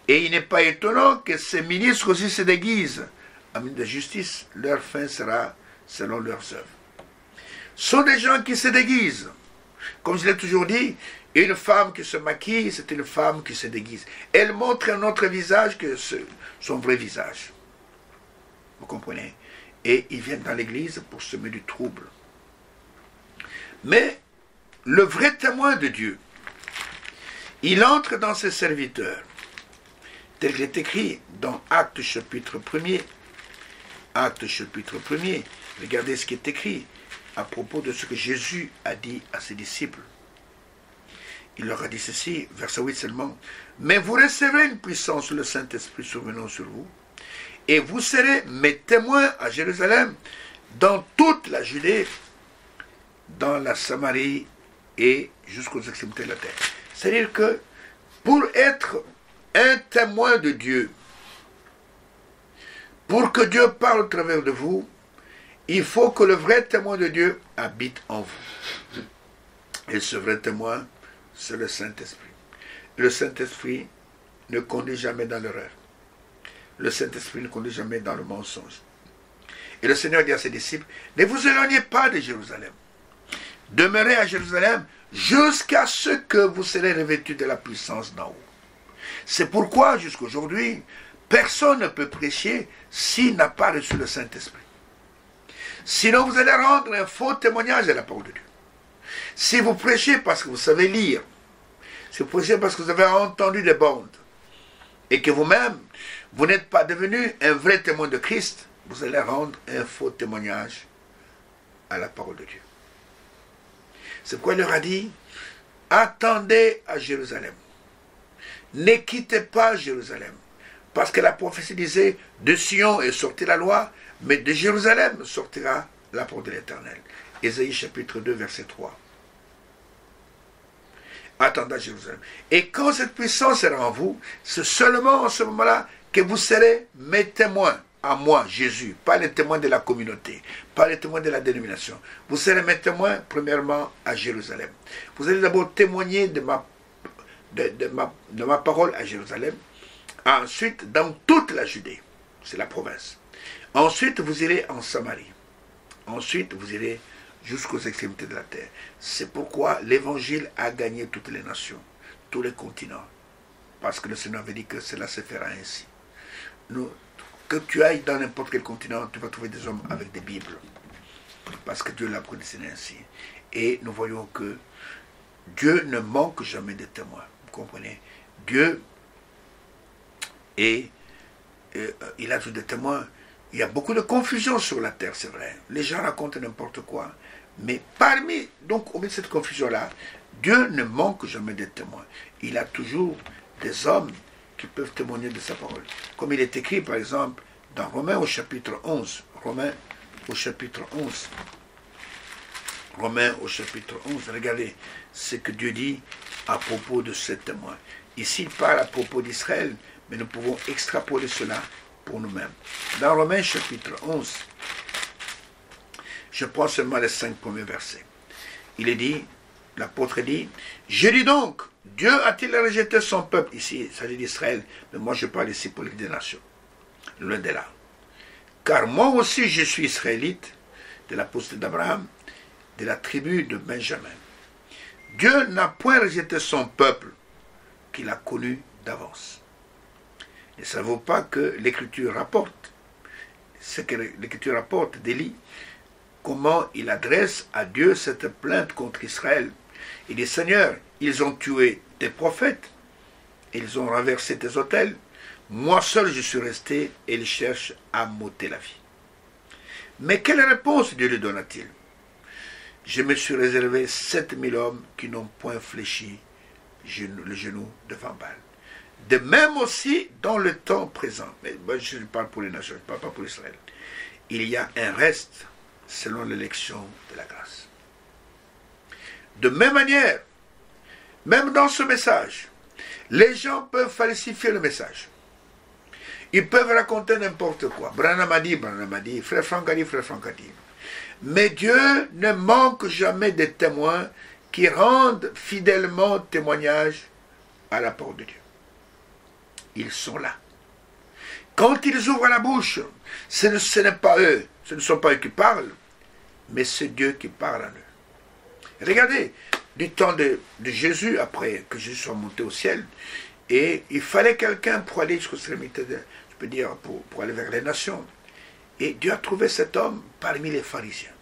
Et il n'est pas étonnant que ces ministres aussi se déguisent en ministres de justice. Leur fin sera selon leurs œuvres. Ce sont des gens qui se déguisent. Comme je l'ai toujours dit, une femme qui se maquille, c'est une femme qui se déguise. Elle montre un autre visage que son vrai visage. Vous comprenez? Et ils viennent dans l'église pour semer du trouble. Mais le vrai témoin de Dieu, il entre dans ses serviteurs. Tel qu'il est écrit dans Actes chapitre 1er. Actes chapitre 1er. Regardez ce qui est écrit à propos de ce que Jésus a dit à ses disciples. Il leur a dit ceci, verset 8 seulement. Mais vous recevrez une puissance, le Saint-Esprit survenant sur vous, et vous serez mes témoins à Jérusalem, dans toute la Judée, dans la Samarie et jusqu'aux extrémités de la terre. C'est-à-dire que pour être un témoin de Dieu, pour que Dieu parle au travers de vous, il faut que le vrai témoin de Dieu habite en vous. Et ce vrai témoin, c'est le Saint-Esprit. Le Saint-Esprit ne conduit jamais dans l'erreur. Le Saint-Esprit ne conduit jamais dans le mensonge. Et le Seigneur dit à ses disciples, ne vous éloignez pas de Jérusalem. Demeurez à Jérusalem jusqu'à ce que vous serez revêtus de la puissance d'en haut. C'est pourquoi, jusqu'aujourd'hui, personne ne peut prêcher s'il n'a pas reçu le Saint-Esprit. Sinon, vous allez rendre un faux témoignage de la parole de Dieu. Si vous prêchez parce que vous savez lire, si vous prêchez parce que vous avez entendu des bandes, et que vous-même, vous n'êtes pas devenu un vrai témoin de Christ, vous allez rendre un faux témoignage à la parole de Dieu. C'est pourquoi il leur a dit, attendez à Jérusalem. Ne quittez pas Jérusalem. Parce que la prophétie disait, de Sion est sortie la loi, mais de Jérusalem sortira la parole de l'Éternel. Ésaïe chapitre 2, verset 3. Attendez à Jérusalem. Et quand cette puissance sera en vous, c'est seulement en ce moment-là que vous serez mes témoins. À moi, Jésus, pas les témoins de la communauté, pas les témoins de la dénomination. Vous serez mes témoins, premièrement, à Jérusalem. Vous allez d'abord témoigner de de ma parole à Jérusalem. Ensuite, dans toute la Judée, c'est la province. Ensuite, vous irez en Samarie. Ensuite, vous irez jusqu'aux extrémités de la terre. C'est pourquoi l'évangile a gagné toutes les nations, tous les continents. Parce que le Seigneur avait dit que cela se fera ainsi. Que tu ailles dans n'importe quel continent, tu vas trouver des hommes avec des Bibles. Parce que Dieu l'a prédestiné ainsi. Et nous voyons que Dieu ne manque jamais de témoins. Vous comprenez? Dieu, il a toujours des témoins. Il y a beaucoup de confusion sur la terre, c'est vrai. Les gens racontent n'importe quoi. Mais donc au milieu de cette confusion-là, Dieu ne manque jamais de témoins. Il a toujours des hommes qui peuvent témoigner de sa parole. Comme il est écrit, par exemple, dans Romains au chapitre 11. Romains au chapitre 11. Romains au chapitre 11. Regardez ce que Dieu dit à propos de ces témoins. Ici, il parle à propos d'Israël, mais nous pouvons extrapoler cela pour nous-mêmes. Dans Romains chapitre 11, je prends seulement les 5 premiers versets. Il est dit, l'apôtre dit, « Je dis donc, Dieu a-t-il rejeté son peuple ?» Ici, il s'agit d'Israël, mais moi je parle ici pour les des nations. Loin de là. « Car moi aussi je suis israélite, de la postérité d'Abraham, de la tribu de Benjamin. Dieu n'a point rejeté son peuple qu'il a connu d'avance. » Ne savez-vous pas que l'Écriture rapporte, ce que l'Écriture rapporte d'Élie, comment il adresse à Dieu cette plainte contre Israël. Il dit, Seigneur, ils ont tué tes prophètes, ils ont renversé tes autels, moi seul je suis resté et ils cherchent à m'ôter la vie. Mais quelle réponse Dieu lui donna-t-il? Je me suis réservé 7000 hommes qui n'ont point fléchi le genou devant Baal. De même aussi dans le temps présent, mais moi je parle pour les nations, je ne parle pas pour Israël, il y a un reste selon l'élection de la grâce. De même manière, même dans ce message, les gens peuvent falsifier le message. Ils peuvent raconter n'importe quoi. Branham a dit, Frère Franck a dit, Frère Franck a dit. Mais Dieu ne manque jamais de témoins qui rendent fidèlement témoignage à la parole de Dieu. Ils sont là. Quand ils ouvrent la bouche, ce n'est pas eux, ce ne sont pas eux qui parlent, mais c'est Dieu qui parle à eux. Regardez, du temps de Jésus, après que Jésus soit monté au ciel, et il fallait quelqu'un pour aller jusqu'aux extrémités, je peux dire, pour aller vers les nations. Et Dieu a trouvé cet homme parmi les pharisiens.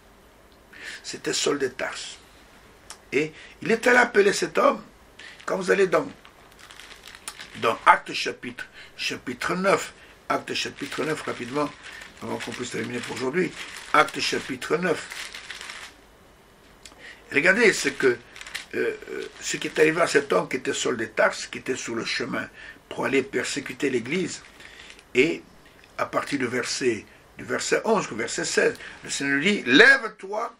C'était Saul de Tarse. Et il est allé appeler cet homme. Quand vous allez dans Actes chapitre 9, Actes chapitre 9, rapidement, avant qu'on puisse terminer pour aujourd'hui, Actes chapitre 9. Regardez ce qui est arrivé à cet homme qui était Saul de Tarse, qui était sur le chemin pour aller persécuter l'Église. Et à partir du verset 11 au verset 16, le Seigneur dit, lève-toi,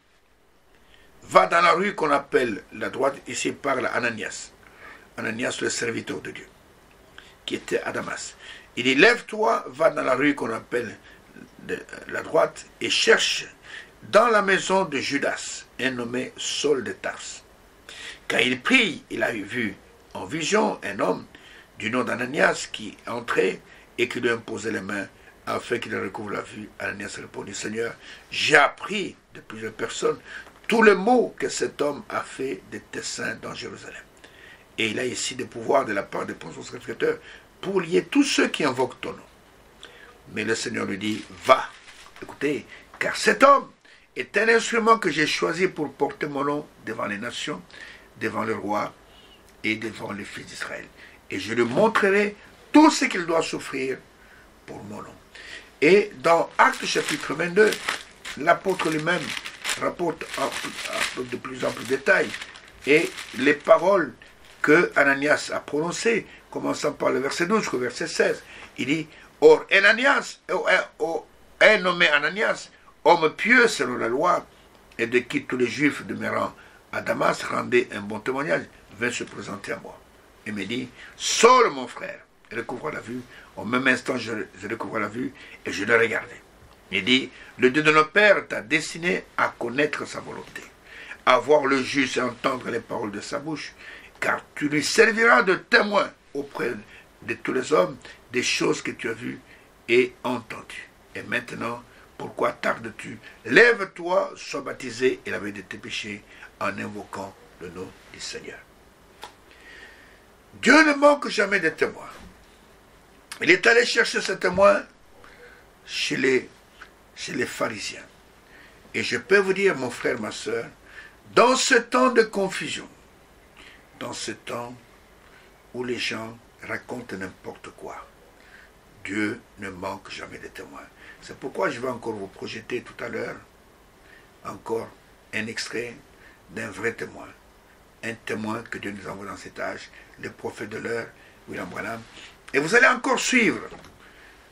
va dans la rue qu'on appelle la droite, ici il parle à Ananias. Ananias, le serviteur de Dieu, qui était à Damas. Il dit, lève-toi, va dans la rue qu'on appelle la droite et cherche dans la maison de Judas, un nommé Saul de Tarse. Quand il prie, il a vu en vision un homme du nom d'Ananias qui entrait et qui lui imposait les mains afin qu'il recouvre la vue. Ananias répondit, Seigneur, j'ai appris de plusieurs personnes tous les maux que cet homme a fait de tes saints dans Jérusalem. Et il a ici des pouvoirs de la part des principaux sacrificateurs pour lier tous ceux qui invoquent ton nom. Mais le Seigneur lui dit, va, écoutez, car cet homme est un instrument que j'ai choisi pour porter mon nom devant les nations, devant le roi et devant les fils d'Israël. Et je lui montrerai tout ce qu'il doit souffrir pour mon nom. Et dans Actes chapitre 22, l'apôtre lui-même rapporte de plus en plus de détails et les paroles que Ananias a prononcées, commençant par le verset 12 jusqu'au verset 16. Il dit, or Ananias, est nommé Ananias, homme pieux selon la loi, et de qui tous les juifs demeurant à Damas rendaient un bon témoignage, vint se présenter à moi. Et me dit, Saul mon frère, et recouvre la vue. Au même instant, je recouvre la vue et je le regardais. Il dit, le Dieu de nos pères t'a destiné à connaître sa volonté, à voir le juste et entendre les paroles de sa bouche, car tu lui serviras de témoin auprès de tous les hommes des choses que tu as vues et entendues. Et maintenant, pourquoi tardes-tu? Lève-toi, sois baptisé et lave de tes péchés en invoquant le nom du Seigneur. Dieu ne manque jamais de témoins. Il est allé chercher ce témoin chez les pharisiens. Et je peux vous dire, mon frère, ma soeur, dans ce temps de confusion, dans ce temps où les gens racontent n'importe quoi, Dieu ne manque jamais de témoins. C'est pourquoi je vais encore vous projeter tout à l'heure encore un extrait d'un vrai témoin. Un témoin que Dieu nous envoie dans cet âge, le prophète de l'heure, William Branham. Et vous allez encore suivre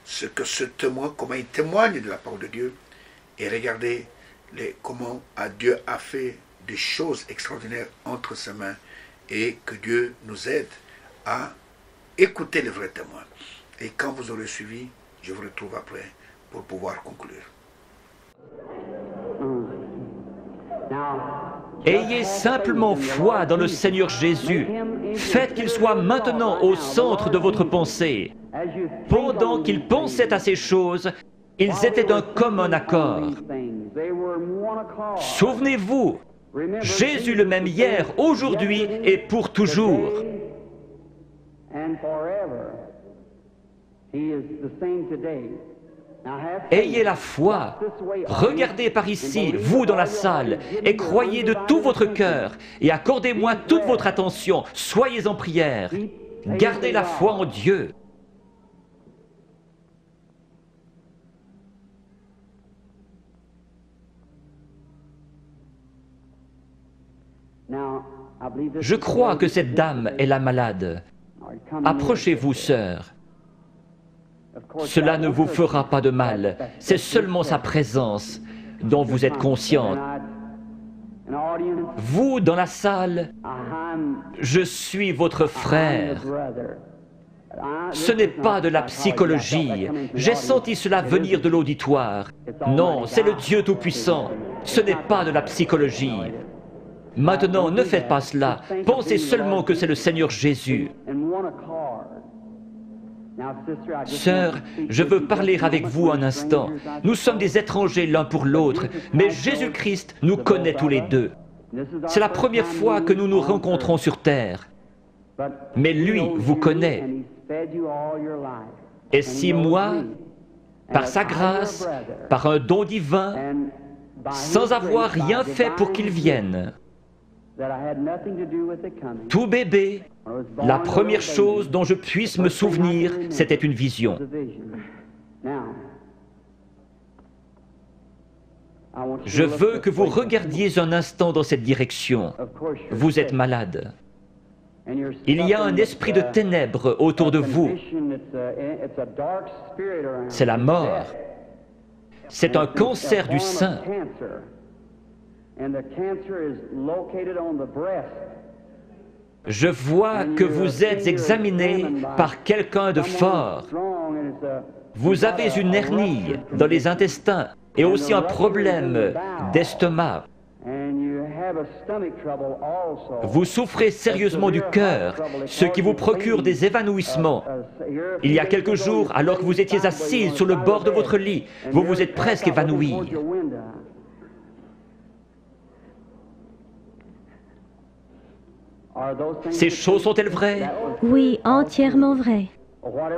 ce que ce témoin, comment il témoigne de la parole de Dieu, et regardez comment Dieu a fait des choses extraordinaires entre ses mains, et que Dieu nous aide à écouter les vrais témoins. Et quand vous aurez suivi, je vous retrouve après pour pouvoir conclure. Ayez simplement foi dans le Seigneur Jésus. Faites qu'il soit maintenant au centre de votre pensée. Pendant qu'ils pensaient à ces choses, ils étaient d'un commun accord. Souvenez-vous, Jésus le même hier, aujourd'hui et pour toujours. Ayez la foi. Regardez par ici, vous dans la salle, et croyez de tout votre cœur, et accordez-moi toute votre attention. Soyez en prière. Gardez la foi en Dieu. Je crois que cette dame est la malade. Approchez-vous, sœur. Cela ne vous fera pas de mal. C'est seulement sa présence dont vous êtes consciente. Vous, dans la salle, je suis votre frère. Ce n'est pas de la psychologie. J'ai senti cela venir de l'auditoire. Non, c'est le Dieu Tout-Puissant. Ce n'est pas de la psychologie. Maintenant, ne faites pas cela. Pensez seulement que c'est le Seigneur Jésus. Sœur, je veux parler avec vous un instant. Nous sommes des étrangers l'un pour l'autre, mais Jésus-Christ nous connaît tous les deux. C'est la première fois que nous nous rencontrons sur terre. Mais lui vous connaît. Et si moi, par sa grâce, par un don divin, sans avoir rien fait pour qu'il vienne, tout bébé, la première chose dont je puisse me souvenir, c'était une vision. Je veux que vous regardiez un instant dans cette direction. Vous êtes malade. Il y a un esprit de ténèbres autour de vous. C'est la mort. C'est un cancer du sein. Je vois que vous êtes examiné par quelqu'un de fort. Vous avez une hernie dans les intestins et aussi un problème d'estomac. Vous souffrez sérieusement du cœur, ce qui vous procure des évanouissements. Il y a quelques jours, alors que vous étiez assise sur le bord de votre lit, vous vous êtes presque évanoui. Ces choses sont-elles vraies? Oui, entièrement vraies.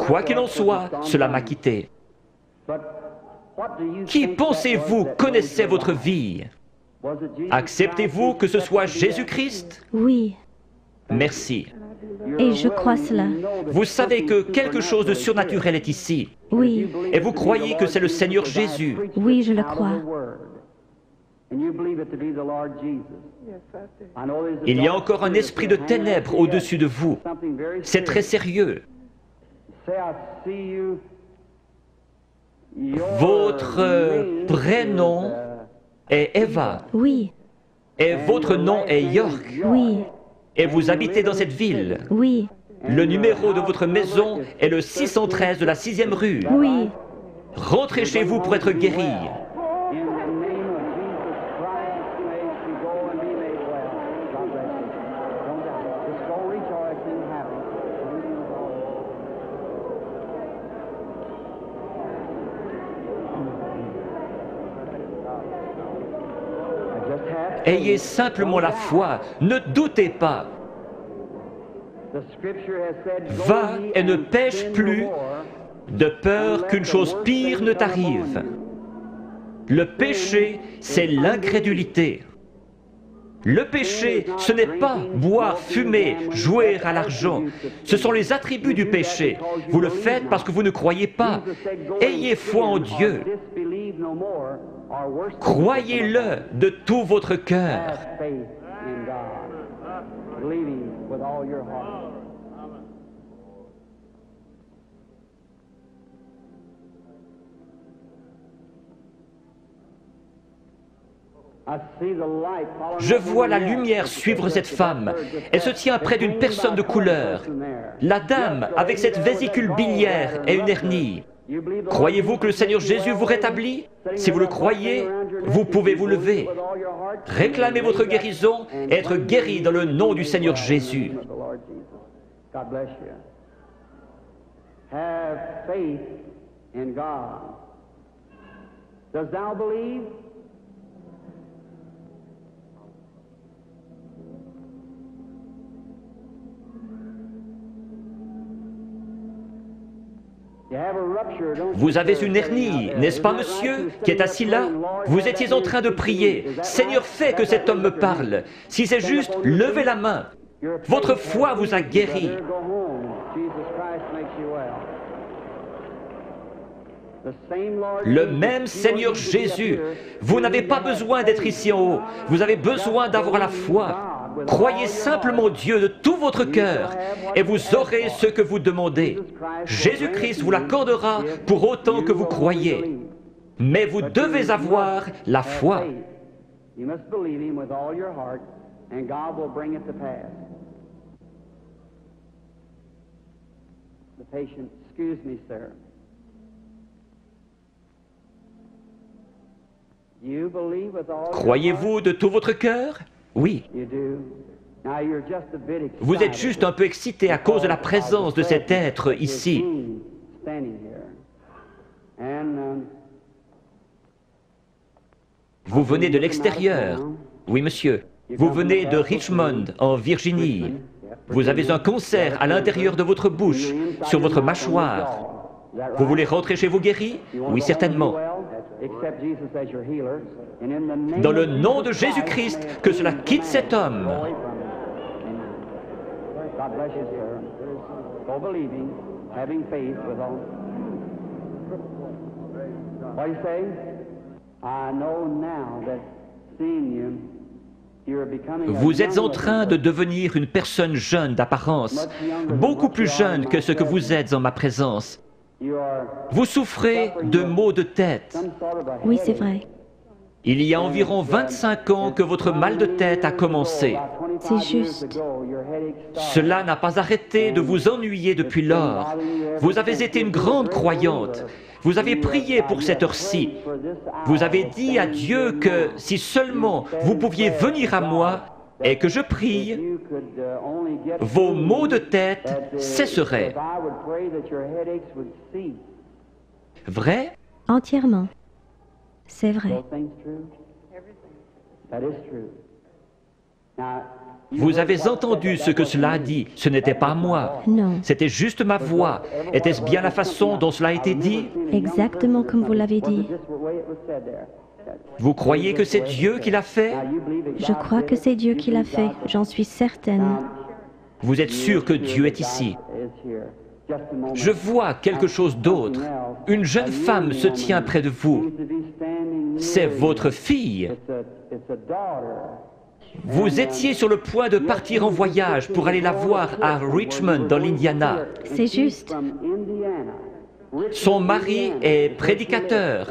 Quoi qu'il en soit, cela m'a quitté. Qui pensez-vous connaissait votre vie? Acceptez-vous que ce soit Jésus-Christ? Oui, Merci. et je crois cela. Vous savez que quelque chose de surnaturel est ici. Oui, Et vous croyez que c'est le Seigneur Jésus. oui, je le crois. Il y a encore un esprit de ténèbres au-dessus de vous. C'est très sérieux. Votre prénom est Eva. Oui, Et votre nom est York. oui, Et vous habitez dans cette ville. oui, Le numéro de votre maison est le 613 de la 6e rue. oui. Rentrez chez vous pour être guéri. Ayez simplement la foi, ne doutez pas. Va et ne pêche plus, de peur qu'une chose pire ne t'arrive. Le péché, c'est l'incrédulité. Le péché, ce n'est pas boire, fumer, jouer à l'argent. Ce sont les attributs du péché. Vous le faites parce que vous ne croyez pas. Ayez foi en Dieu. Croyez-le de tout votre cœur. Je vois la lumière suivre cette femme. Elle se tient près d'une personne de couleur. La dame, avec cette vésicule biliaire et une hernie. Croyez-vous que le Seigneur Jésus vous rétablit? Si vous le croyez, vous pouvez vous lever. Réclamez votre guérison et être guéri dans le nom du Seigneur Jésus. Have faith in God. Does thou believe? Vous avez une hernie, n'est-ce pas, monsieur, qui est assis là? Vous étiez en train de prier. Seigneur, fais que cet homme me parle. Si c'est juste, levez la main. Votre foi vous a guéri. Le même Seigneur Jésus. Vous n'avez pas besoin d'être ici en haut. Vous avez besoin d'avoir la foi. Croyez simplement Dieu de tout votre cœur et vous aurez ce que vous demandez. Jésus-Christ vous l'accordera pour autant que vous croyez. Mais vous devez avoir la foi. Croyez-vous de tout votre cœur? Oui. Vous êtes juste un peu excité à cause de la présence de cet être ici. Vous venez de l'extérieur. Oui, monsieur. Vous venez de Richmond, en Virginie. Vous avez un concert à l'intérieur de votre bouche, sur votre mâchoire. Vous voulez rentrer chez vous guéri? Oui, certainement. Dans le nom de Jésus-Christ, que cela quitte cet homme. Vous êtes en train de devenir une personne jeune d'apparence, beaucoup plus jeune que ce que vous êtes en ma présence. Vous souffrez de maux de tête. Oui, c'est vrai. Il y a environ 25 ans que votre mal de tête a commencé. C'est juste. Cela n'a pas arrêté de vous ennuyer depuis lors. Vous avez été une grande croyante. Vous avez prié pour cette heure-ci. Vous avez dit à Dieu que si seulement vous pouviez venir à moi et que je prie, vos maux de tête cesseraient. Vrai? Entièrement. C'est vrai. Vous avez entendu ce que cela a dit. Ce n'était pas moi. Non. C'était juste ma voix. Était-ce bien la façon dont cela a été dit? Exactement comme vous l'avez dit. Vous croyez que c'est Dieu qui l'a fait? Je crois que c'est Dieu qui l'a fait. J'en suis certaine. Vous êtes sûr que Dieu est ici? Je vois quelque chose d'autre. Une jeune femme se tient près de vous. C'est votre fille. Vous étiez sur le point de partir en voyage pour aller la voir à Richmond, dans l'Indiana. C'est juste. Son mari est prédicateur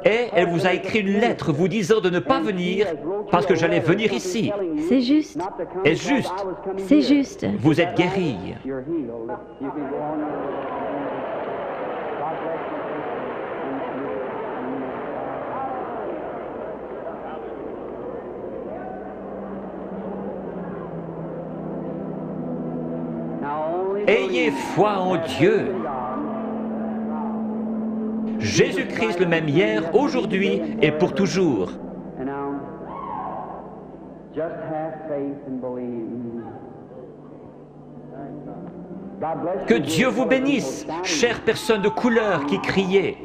et elle vous a écrit une lettre vous disant de ne pas venir parce que j'allais venir ici. C'est juste. Est-ce juste? C'est juste. Vous êtes guéri. Ayez foi en Dieu. Jésus-Christ le même hier, aujourd'hui et pour toujours. Just have faith and believe. God bless you. Que Dieu vous bénisse, chère personne de couleur qui criait.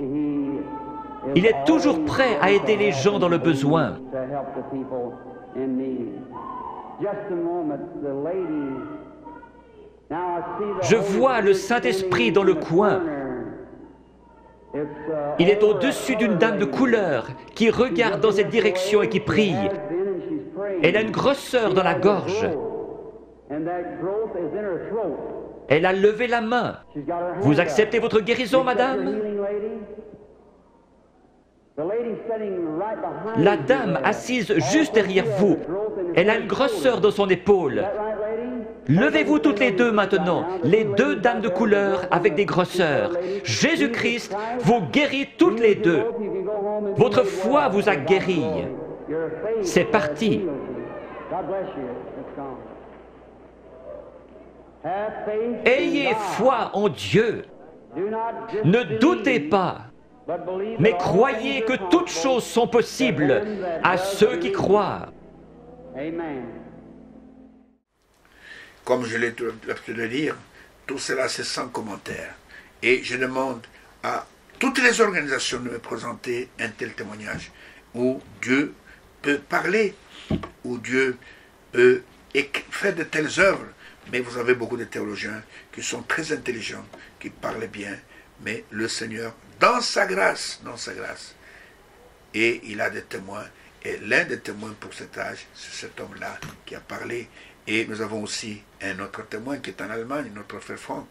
Il est toujours prêt à aider les gens dans le besoin. Je vois le Saint-Esprit dans le coin. Il est au-dessus d'une dame de couleur qui regarde dans cette direction et qui prie. Elle a une grosseur dans la gorge. Elle a levé la main. Vous acceptez votre guérison, madame? La dame assise juste derrière vous, elle a une grosseur dans son épaule. Levez-vous toutes les deux maintenant, les deux dames de couleur avec des grosseurs. Jésus-Christ vous guérit toutes les deux. Votre foi vous a guéri. C'est parti. Ayez foi en Dieu. Ne doutez pas, mais croyez que toutes choses sont possibles à ceux qui croient. Comme je l'ai l'habitude de dire, tout cela c'est sans commentaire. Et je demande à toutes les organisations de me présenter un tel témoignage où Dieu peut parler, où Dieu peut faire de telles œuvres. Mais vous avez beaucoup de théologiens qui sont très intelligents, qui parlent bien, mais le Seigneur, dans sa grâce, et il a des témoins, et l'un des témoins pour cet âge, c'est cet homme-là qui a parlé. Et nous avons aussi un autre témoin qui est en Allemagne, notre frère Franck,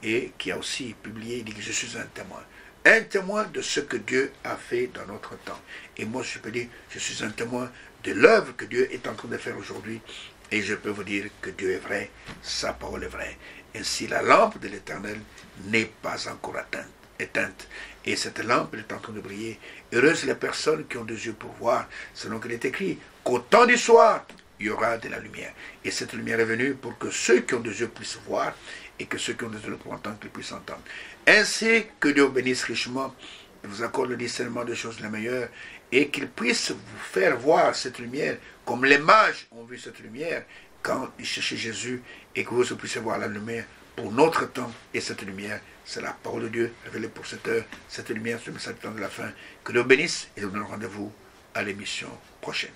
et qui a aussi publié, il dit que je suis un témoin de ce que Dieu a fait dans notre temps. Et moi, je peux dire, je suis un témoin de l'œuvre que Dieu est en train de faire aujourd'hui. Et je peux vous dire que Dieu est vrai, sa parole est vraie. Ainsi, la lampe de l'Éternel n'est pas encore éteinte. Et cette lampe est en train de briller. Heureuses les personnes qui ont des yeux pour voir, selon qu'il est écrit, qu'au temps du soir, il y aura de la lumière. Et cette lumière est venue pour que ceux qui ont des yeux puissent voir, et que ceux qui ont des yeux pour entendre, qu'ils puissent entendre. Ainsi, que Dieu bénisse richement, et vous accorde le discernement des choses les meilleures, et qu'il puisse vous faire voir cette lumière, comme les mages ont vu cette lumière, quand ils cherchaient Jésus, et que vous aussi puissiez voir la lumière pour notre temps. Et cette lumière, c'est la parole de Dieu révélée pour cette heure. Cette lumière, c'est le message du temps de la fin. Que Dieu bénisse, et nous donne rendez-vous à l'émission prochaine.